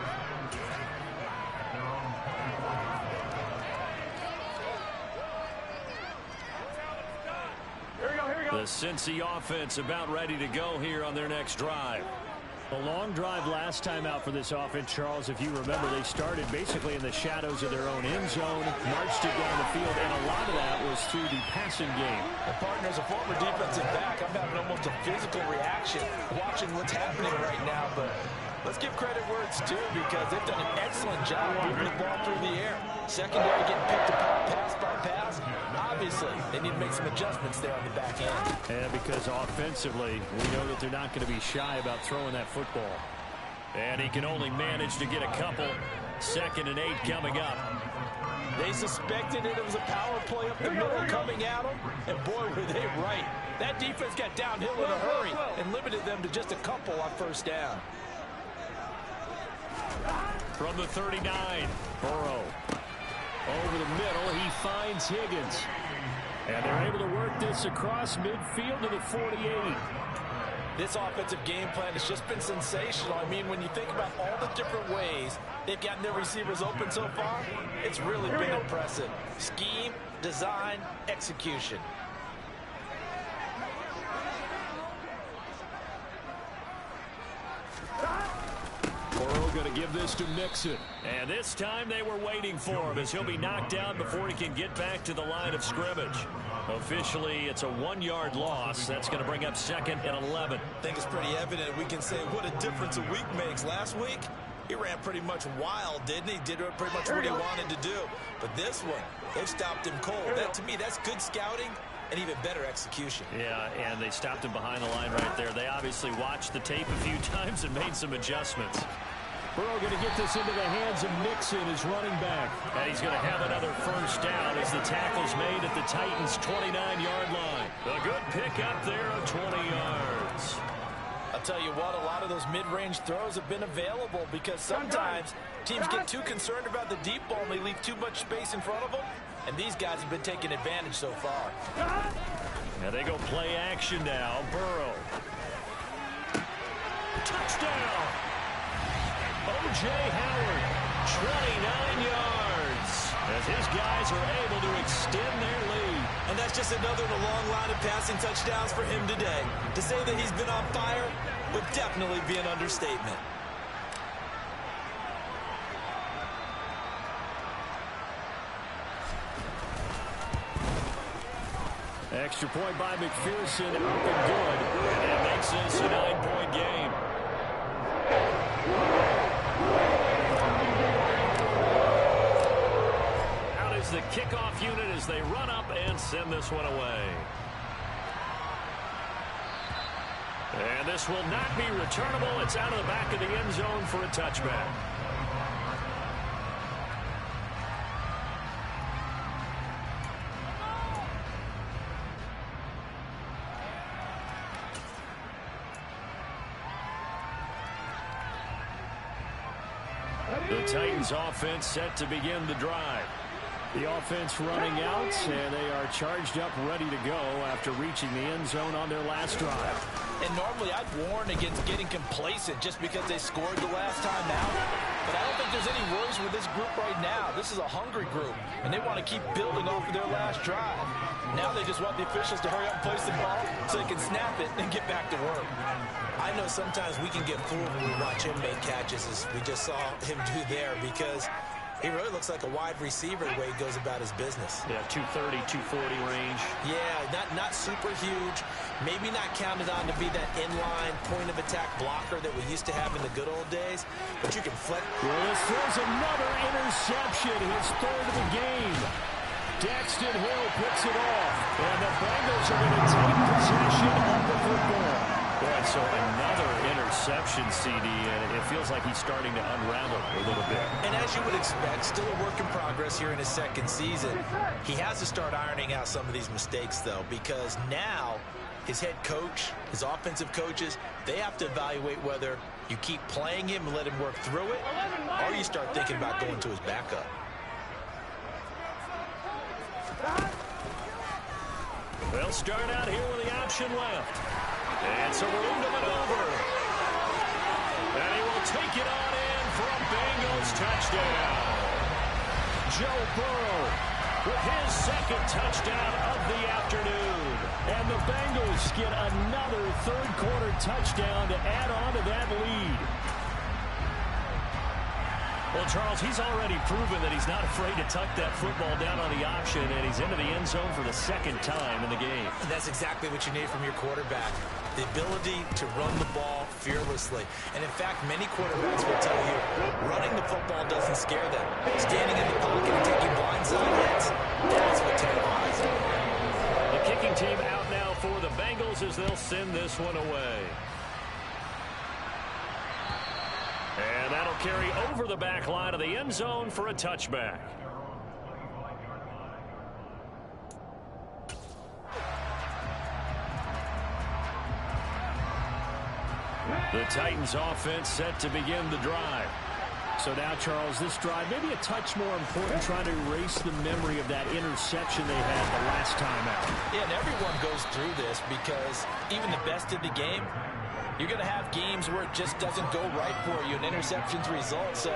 The Cincy offense about ready to go here on their next drive. A long drive last time out for this offense, Charles. If you remember, they started basically in the shadows of their own end zone, marched it down the field, and a lot of that was through the passing game. The partner is a former defensive back. I'm having almost a physical reaction watching what's happening right now, but let's give credit where it's due because they've done an excellent job moving the ball through the air. Secondary getting picked apart pass by pass. Obviously, they need to make some adjustments there on the back end. And because offensively, we know that they're not going to be shy about throwing that football. And he can only manage to get a couple. 2nd and 8 coming up. They suspected it was a power play up the middle coming at them, and boy, were they right. That defense got downhill in a hurry and limited them to just a couple on first down. From the 39, Burrow. Over the middle, he finds Higgins. And they're able to work this across midfield to the 48. This offensive game plan has just been sensational. I mean, when you think about all the different ways they've gotten their receivers open so far, it's really been impressive. Scheme, design, execution. Burrow going to give this to Mixon. And this time they were waiting for him as he'll be knocked down before he can get back to the line of scrimmage. Officially, it's a 1-yard loss. That's going to bring up 2nd and 11. I think it's pretty evident. We can say what a difference a week makes. Last week, he ran pretty much wild, didn't he? Did pretty much what he wanted to do. But this one, they've stopped him cold. That, to me, that's good scouting and even better execution. Yeah, and they stopped him behind the line right there. They obviously watched the tape a few times and made some adjustments. Burrow going to get this into the hands of Mixon, his running back. And he's going to have another first down as the tackle's made at the Titans' 29-yard line. A good pick up there of 20 yards. I'll tell you what, a lot of those mid-range throws have been available because sometimes teams get too concerned about the deep ball and they leave too much space in front of them, and these guys have been taking advantage so far. Now they go play action now. Burrow. Touchdown! O.J. Howard, 29 yards, as his guys are able to extend their lead. And that's just another in a long line of passing touchdowns for him today. To say that he's been on fire would definitely be an understatement. Extra point by McPherson, up and good. And it makes this a 9-point game. Out is the kickoff unit as they run up and send this one away. And this will not be returnable. It's out of the back of the end zone for a touchback. The Titans offense set to begin the drive. The offense running out, and they are charged up, ready to go after reaching the end zone on their last drive. And normally I'd warn against getting complacent just because they scored the last time out. But I don't think there's any worries with this group right now. This is a hungry group, and they want to keep building off of their last drive. Now they just want the officials to hurry up and place the ball so they can snap it and get back to work. I know sometimes we can get fooled when we watch him make catches, as we just saw him do there, because he really looks like a wide receiver the way he goes about his business. Yeah, 230, 240 range. Yeah, not super huge. Maybe not counted on to be that inline point-of-attack blocker that we used to have in the good old days, but you can flex. Well, this throws another interception, his third of the game. Daxton Hill picks it off, and the Bengals are going to take possession of the football. Boy, so another interception, CD, and it feels like he's starting to unravel a little bit. And as you would expect, still a work in progress here in his second season. He has to start ironing out some of these mistakes, though, because now his head coach, his offensive coaches, they have to evaluate whether you keep playing him and let him work through it, or you start thinking about going to his backup. They'll start out here with the option left. And so room to maneuver. And he will take it on in for a Bengals touchdown. Joe Burrow with his second touchdown of the afternoon. And the Bengals get another third-quarter touchdown to add on to that lead. Well, Charles, he's already proven that he's not afraid to tuck that football down on the option, and he's into the end zone for the second time in the game. That's exactly what you need from your quarterback, the ability to run the ball fearlessly. And, in fact, many quarterbacks will tell you running the football doesn't scare them. Standing in the pocket and taking blindside hits, that's what terrifies them. The kicking team out now for the Bengals as they'll send this one away. And that'll carry over the back line of the end zone for a touchback. The Titans offense set to begin the drive. So now, Charles, this drive maybe a touch more important, trying to erase the memory of that interception they had the last time out. Yeah, and everyone goes through this because even the best in the game, you're going to have games where it just doesn't go right for you, and interceptions result. So,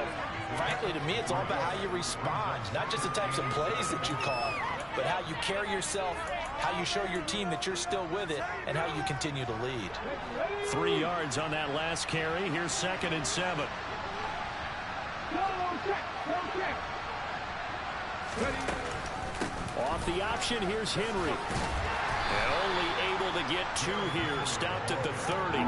frankly, to me, it's all about how you respond, not just the types of plays that you call, but how you carry yourself, how you show your team that you're still with it, and how you continue to lead. 3 yards on that last carry. Here's 2nd and 7. Off the option, here's Henry. And only able to get 2 here. Stopped at the 30.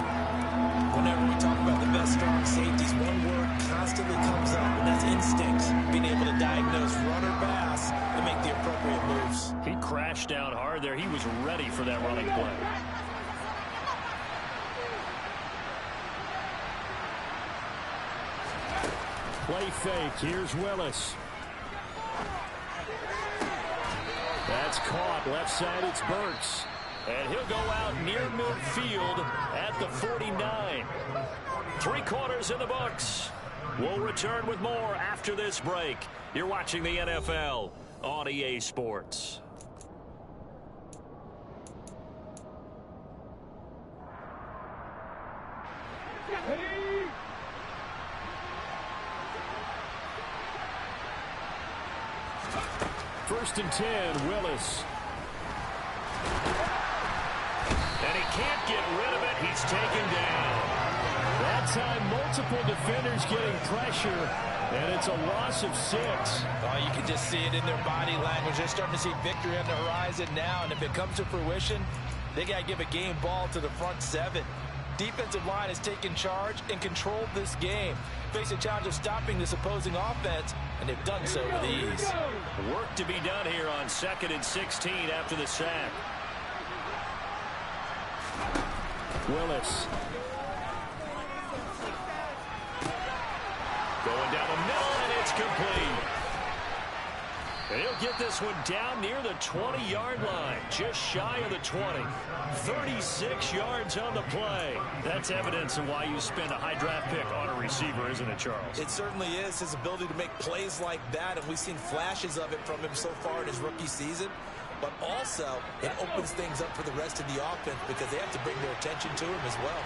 Whenever we talk about the best strong safeties, one word constantly comes up, and that's instincts. Being able to dive diagnose run or pass and make the appropriate moves. He crashed down hard there. He was ready for that running play. Play fake. Here's Willis. That's caught. Left side, it's Burks. And he'll go out near midfield at the 49. 3 quarters in the books. We'll return with more after this break. You're watching the NFL on EA Sports. First and 10, Willis. And he can't get rid of it. He's taken down. That time, multiple defenders getting pressure, and it's a loss of 6. Oh, you can just see it in their body language. They're starting to see victory on the horizon now, and if it comes to fruition, they got to give a game ball to the front 7. Defensive line has taken charge and controlled this game. Face a challenge of stopping this opposing offense, and they've done so with ease. Work to be done here on 2nd and 16 after the sack. Willis. Going down the middle, and it's complete. And he'll get this one down near the 20-yard line, just shy of the 20. 36 yards on the play. That's evidence of why you spend a high draft pick on a receiver, isn't it, Charles? It certainly is. His ability to make plays like that, and we've seen flashes of it from him so far in his rookie season. But also, it opens things up for the rest of the offense because they have to bring their attention to him as well.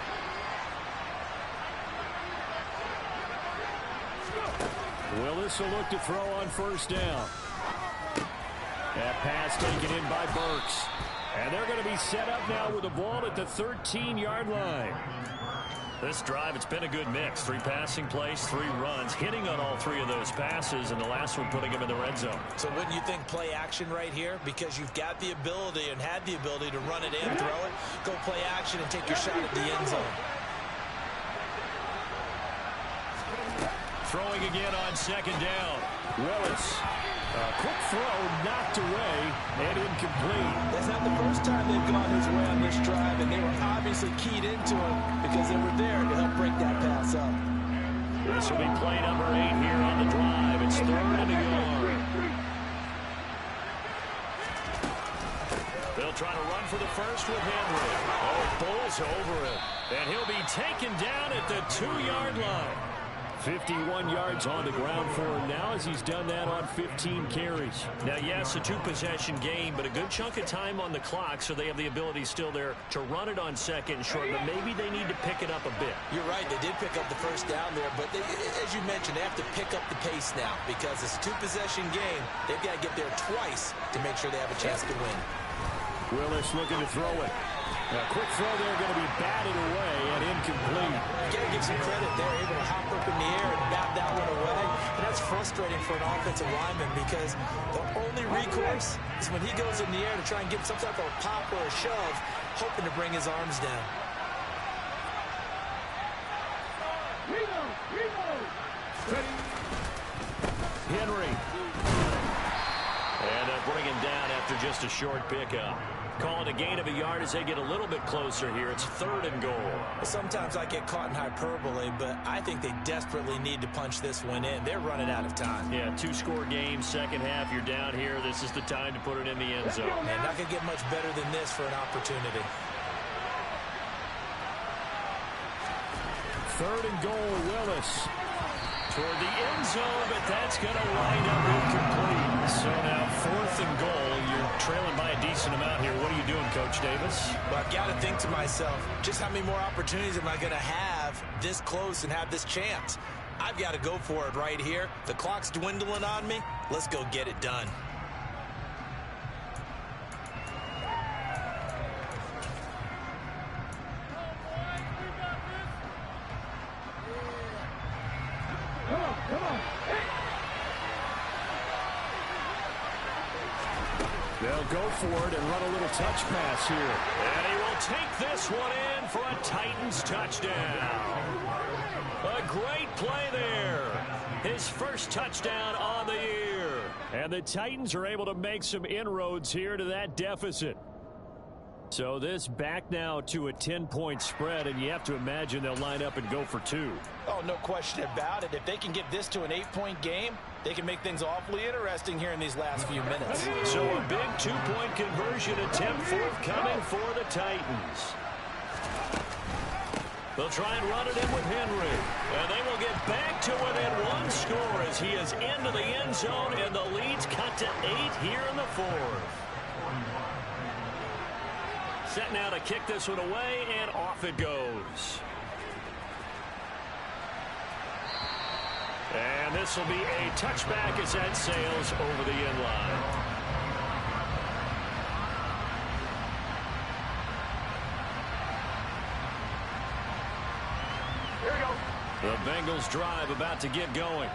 Willis will look to throw on first down. That pass taken in by Burks. And they're going to be set up now with the ball at the 13-yard line. This drive, it's been a good mix. 3 passing plays, 3 runs, hitting on all 3 of those passes, and the last one putting him in the red zone. So wouldn't you think play action right here? Because you've got the ability and had the ability to run it and throw it. Go play action and take your shot at the end zone. Throwing again on 2nd down. Willis. A quick throw knocked away and incomplete. That's not the first time they've gone his way on this drive, and they were obviously keyed into him because they were there to help break that pass up. This will be play number 8 here on the drive. It's 3rd and a yard. They'll try to run for the first with Henry. Oh, it bowls over it. And he'll be taken down at the 2-yard line. 51 yards on the ground for him now as he's done that on 15 carries. Now, yes, a 2-possession game, but a good chunk of time on the clock, so they have the ability still there to run it on 2nd and short, but maybe they need to pick it up a bit. You're right. They did pick up the first down there, but they, as you mentioned, they have to pick up the pace now because it's a 2-possession game. They've got to get there twice to make sure they have a chance to win. Willis looking to throw it. A quick throw there going to be batted away and incomplete. You got to give some credit. They're able to hop up in the air and bat that one away. And that's frustrating for an offensive lineman because the only recourse is when he goes in the air to try and get some type of a pop or a shove, hoping to bring his arms down. Henry. And bring him down after just a short pickup. Calling a gain of a yard as they get a little bit closer here. It's 3rd and goal. Sometimes I get caught in hyperbole, but I think they desperately need to punch this one in. They're running out of time. Yeah, 2-score game, second half, you're down here. This is the time to put it in the end zone. And not going to get much better than this for an opportunity. 3rd and goal, Willis. Toward the end zone, but that's going to wind up incomplete. So now 4th and goal. You're trailing by a decent amount here. What are you doing, Coach Davis? Well, I've got to think to myself, just how many more opportunities am I going to have this close and have this chance? I've got to go for it right here. The clock's dwindling on me. Let's go get it done. They'll go for it and run a little touch pass here. And he will take this one in for a Titans touchdown. A great play there. His first touchdown on the year. And the Titans are able to make some inroads here to that deficit. So this back now to a 10-point spread, and you have to imagine they'll line up and go for two. Oh, no question about it. If they can get this to an 8-point game, they can make things awfully interesting here in these last few minutes. So a big 2-point conversion attempt forthcoming for the Titans. They'll try and run it in with Henry. And they will get back to within one score as he is into the end zone, and the lead's cut to 8 here in the fourth. Set now to kick this one away, and off it goes. And this will be a touchback as that sails over the end line. Here we go. The Bengals drive about to get going.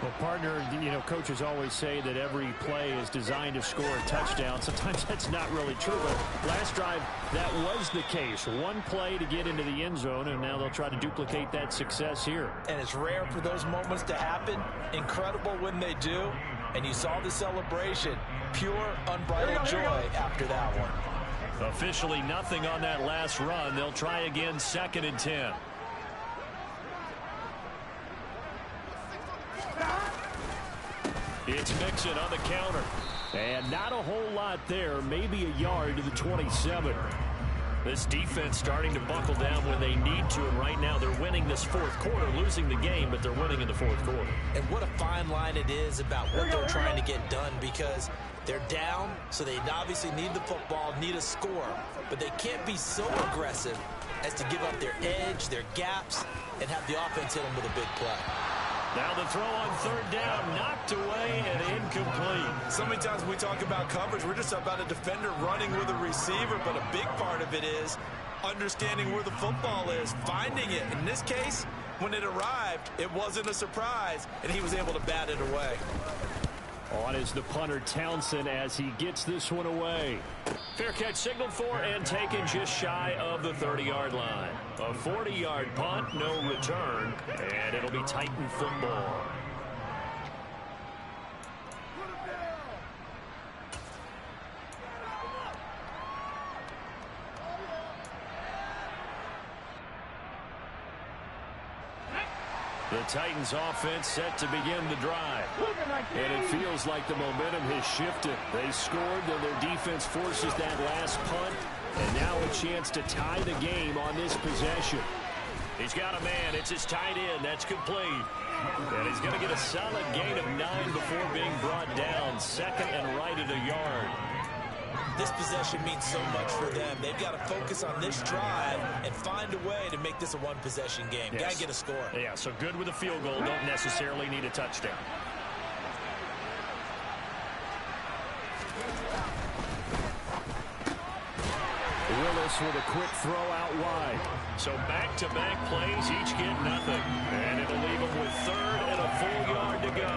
Well, partner, you know, coaches always say that every play is designed to score a touchdown. Sometimes that's not really true, but last drive, that was the case. One play to get into the end zone, and now they'll try to duplicate that success here. And it's rare for those moments to happen. Incredible when they do. And you saw the celebration. Pure, unbridled joy after that one. Officially nothing on that last run. They'll try again, 2nd and 10. It's Mixon on the counter. And not a whole lot there, maybe a yard to the 27. This defense starting to buckle down when they need to, and right now they're winning this fourth quarter, losing the game, but they're winning in the fourth quarter. And what a fine line it is about what they're trying to get done, because they're down, so they obviously need the football, need a score, but they can't be so aggressive as to give up their edge, their gaps, and have the offense hit them with a big play. Now the throw on 3rd down, knocked away and incomplete. So many times when we talk about coverage, we're just about a defender running with a receiver, but a big part of it is understanding where the football is, finding it. In this case, when it arrived, it wasn't a surprise, and he was able to bat it away. On is the punter Townsend as he gets this one away. Fair catch signaled for and taken just shy of the 30-yard line. A 40-yard punt, no return, and it'll be Titan football. The Titans offense set to begin the drive. And it feels like the momentum has shifted. They scored, then their defense forces that last punt. And now a chance to tie the game on this possession. He's got a man. It's his tight end. That's complete. And he's going to get a solid gain of 9 before being brought down. 2nd and right at a yard. This possession means so much for them. They've got to focus on this drive and find a way to make this a one-possession game. Yes. Got to get a score. Yeah, so good with a field goal. Don't necessarily need a touchdown. Willis with a quick throw out wide. So back-to-back plays, each get nothing. And it'll leave them with 3rd and a full yard to go.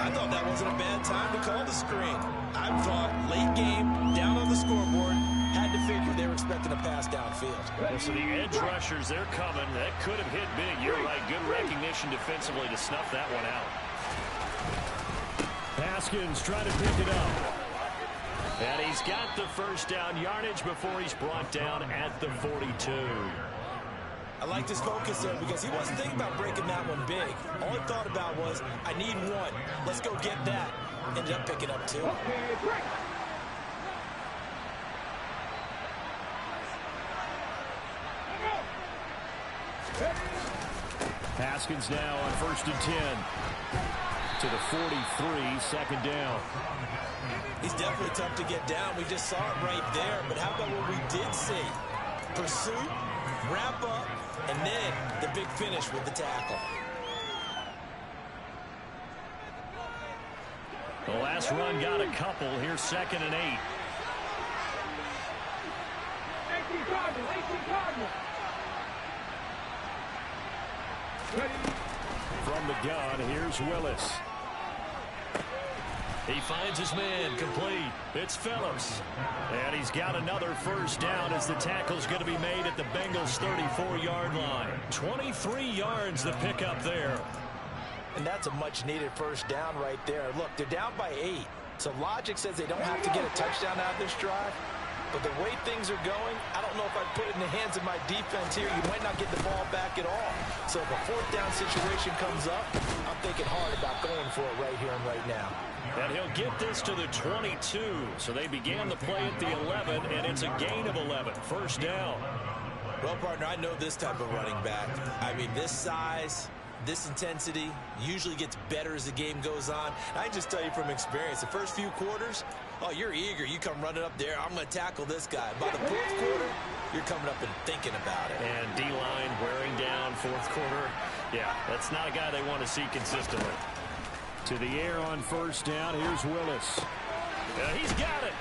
I thought that wasn't a bad time to call the screen. I thought late game, down on the scoreboard, had to figure they were expecting a pass downfield. So the edge rushers, they're coming. That could have hit big. You're right. Good recognition defensively to snuff that one out. Haskins trying to pick it up. And he's got the first down yardage before he's brought down at the 42. I liked his focus there because he wasn't thinking about breaking that one big. All he thought about was, I need one. Let's go get that. Ended up picking up 2. Haskins now on 1st and 10. To the 43, 2nd down. He's definitely tough to get down. We just saw it right there. But how about what we did see? Pursuit, wrap up, and then the big finish with the tackle. The last run got a couple. Here's 2nd and 8. 18 Cardinals, 18 Cardinals. From the gun, here's Willis. He finds his man, complete. It's Phillips. And he's got another first down as the tackle's going to be made at the Bengals' 34-yard line. 23 yards the pickup there. And that's a much-needed first down right there. Look, they're down by 8. So logic says they don't have to get a touchdown out of this drive. But the way things are going, I don't know if I'd put it in the hands of my defense here. You might not get the ball back at all. So if a fourth down situation comes up, I'm thinking hard about going for it right here and right now. And he'll get this to the 22. So they began the play at the 11, and it's a gain of 11. First down. Well, partner, I know this type of running back. I mean, this size, this intensity usually gets better as the game goes on. I can just tell you from experience, the first few quarters, oh, you're eager. You come running up there. I'm going to tackle this guy. By the fourth quarter, you're coming up and thinking about it. And D-line wearing down fourth quarter. Yeah, that's not a guy they want to see consistently. To the air on first down. Here's Willis. He's got it.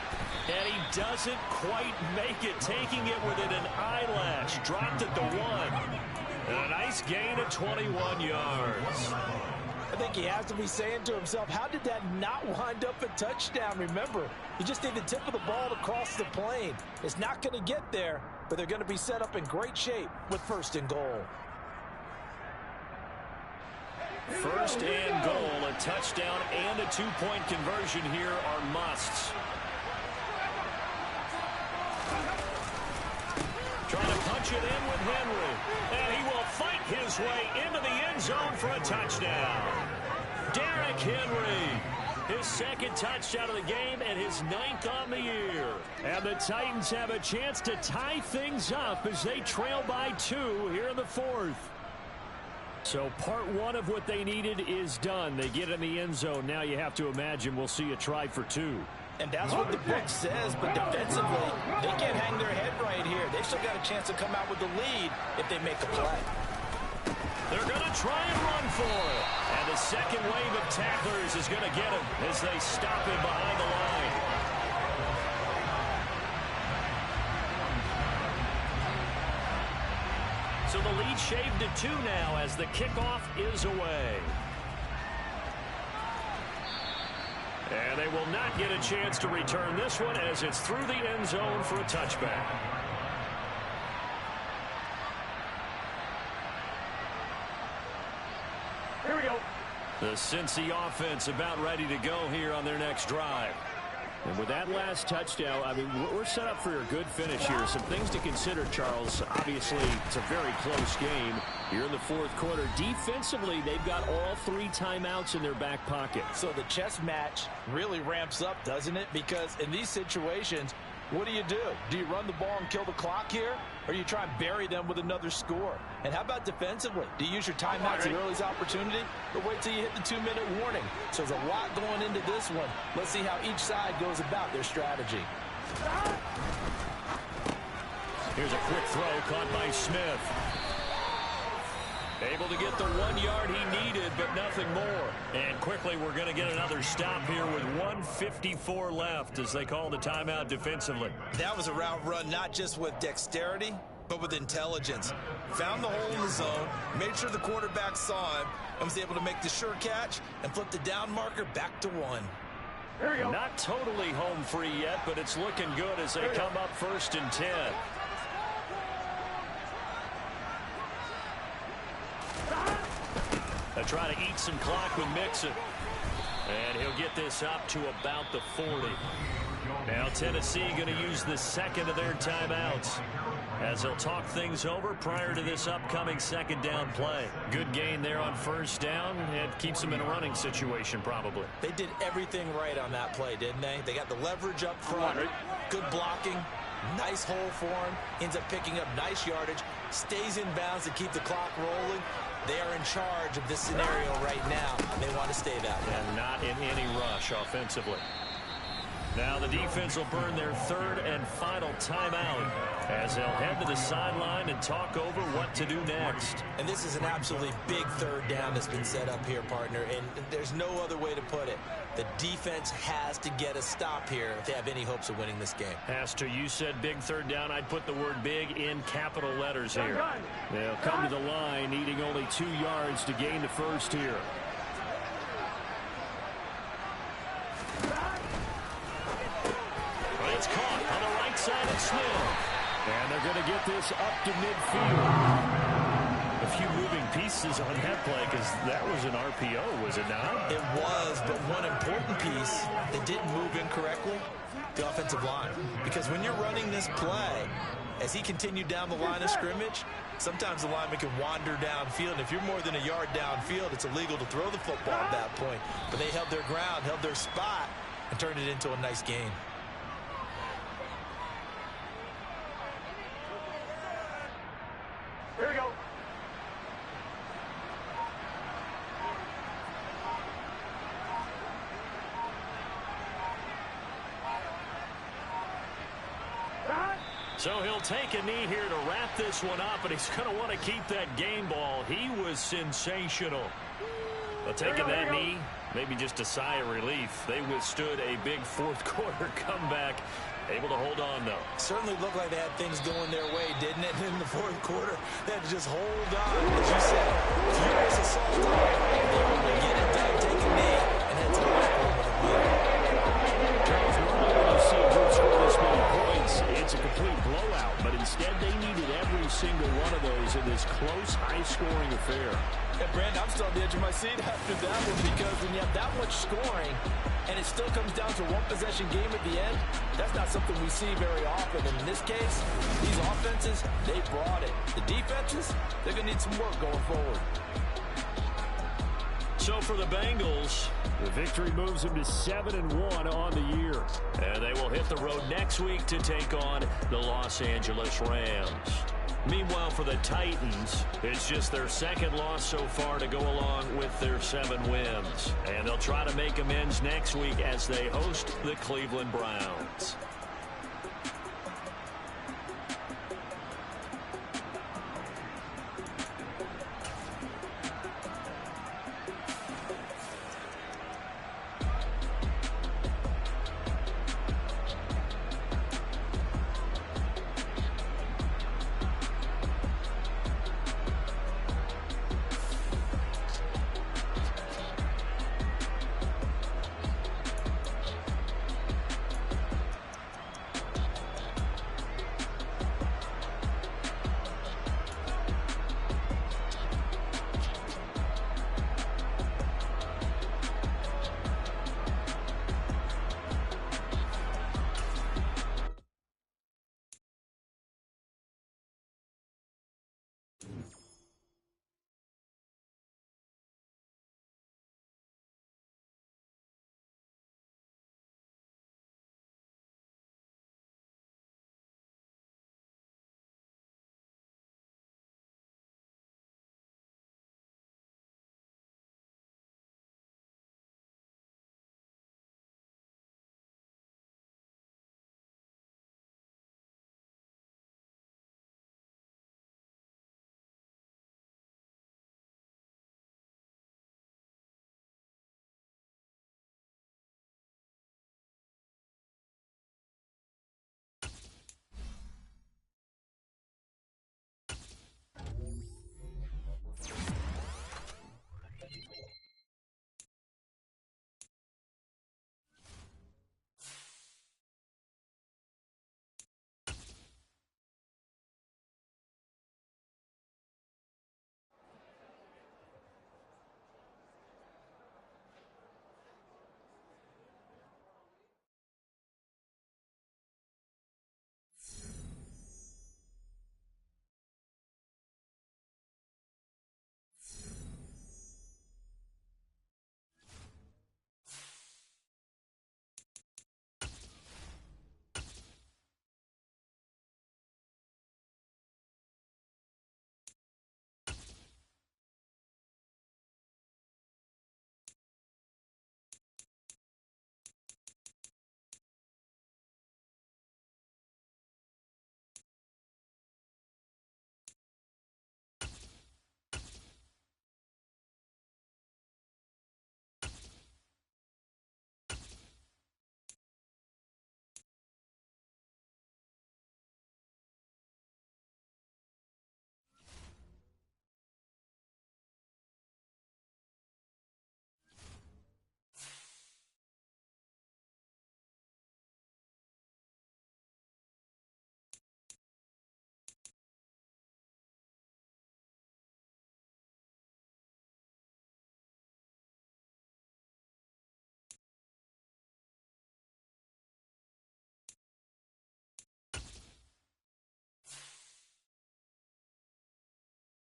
And he doesn't quite make it, taking it within an eyelash. Dropped at the 1. And a nice gain of 21 yards. I think he has to be saying to himself, how did that not wind up a touchdown? Remember, you just need the tip of the ball to cross the plane. It's not going to get there, but they're going to be set up in great shape with first and goal. First and goal, a touchdown and a 2-point conversion here are musts. Trying to punch it in with Henry. And he will fight his way into the end zone for a touchdown. Derrick Henry. His second touchdown of the game and his 9th on the year. And the Titans have a chance to tie things up as they trail by 2 here in the 4th. So part 1 of what they needed is done. They get in the end zone. Now you have to imagine we'll see a try for 2. And that's what the book says, but defensively, they can't hang their head right here. They've still got a chance to come out with the lead if they make a play. They're going to try and run for it. And the second wave of tacklers is going to get him as they stop him behind the line. So the lead shaved to 2 now as the kickoff is away. And they will not get a chance to return this one as it's through the end zone for a touchback. Here we go. The Cincy offense about ready to go here on their next drive. And with that last touchdown, I mean, we're set up for a good finish here. Some things to consider, Charles. Obviously, it's a very close game here in the 4th quarter. Defensively, they've got all 3 timeouts in their back pocket. So the chess match really ramps up, doesn't it? Because in these situations, what do? Do you run the ball and kill the clock here? Or do you try and bury them with another score? And how about defensively? Do you use your timeouts at early's opportunity? Or wait till you hit the 2-minute warning? So there's a lot going into this one. Let's see how each side goes about their strategy. Here's a quick throw caught by Smith. Able to get the 1 yard he needed, but nothing more. And quickly, we're going to get another stop here with 1:54 left as they call the timeout defensively. That was a route run not just with dexterity, but with intelligence. Found the hole in the zone, made sure the quarterback saw him, and was able to make the sure catch and flip the down marker back to 1. Here we go. Not totally home free yet, but it's looking good as they come up 1st and 10. They try to eat some clock with Mixon. And he'll get this up to about the 40. Now Tennessee going to use the second of their timeouts as they'll talk things over prior to this upcoming 2nd down play. Good gain there on 1st down and keeps them in a running situation probably. They did everything right on that play, didn't they? They got the leverage up front, good blocking, nice hole for him, ends up picking up nice yardage, stays in bounds to keep the clock rolling. They are in charge of this scenario right now. They want to stay that way. And not in any rush offensively. Now the defense will burn their 3rd and final timeout as they'll head to the sideline and talk over what to do next. And this is an absolutely big 3rd down that's been set up here, partner, and there's no other way to put it. The defense has to get a stop here if they have any hopes of winning this game. Pastor, you said big 3rd down. I'd put the word big in capital letters here. They'll come to the line needing only 2 yards to gain the first here. It's caught on the right side of Smith. And they're going to get this up to midfield. a few moving pieces on that play because that was an RPO, was it not? It was, but one important piece that didn't move incorrectly, the offensive line. Because when you're running this play, as he continued down the line of scrimmage, sometimes the lineman can wander downfield. And if you're more than a yard downfield, it's illegal to throw the football at that point. But they held their ground, held their spot, and turned it into a nice gain. Here we go. So he'll take a knee here to wrap this one up, and he's going to want to keep that game ball. He was sensational. But taking that knee, maybe just a sigh of relief. They withstood a big fourth quarter comeback. Able to hold on, though. Certainly looked like they had things going their way, didn't it? In the fourth quarter, they had to just hold on. As you said, furious assault. They were able to get it done, take a knee, and head to the locker room with a win. Charles, normally when you see a group score this many points, it's a complete blowout. But instead, they needed every single one of those in this close, high-scoring affair. And Brandon, I'm still on the edge of my seat after that one because when you have that much scoring and it still comes down to one possession game at the end, that's not something we see very often. And in this case, these offenses, they brought it. The defenses, they're going to need some work going forward. So for the Bengals, the victory moves them to 7-1 on the year. And they will hit the road next week to take on the Los Angeles Rams. Meanwhile, for the Titans, it's just their second loss so far to go along with their 7 wins. And they'll try to make amends next week as they host the Cleveland Browns.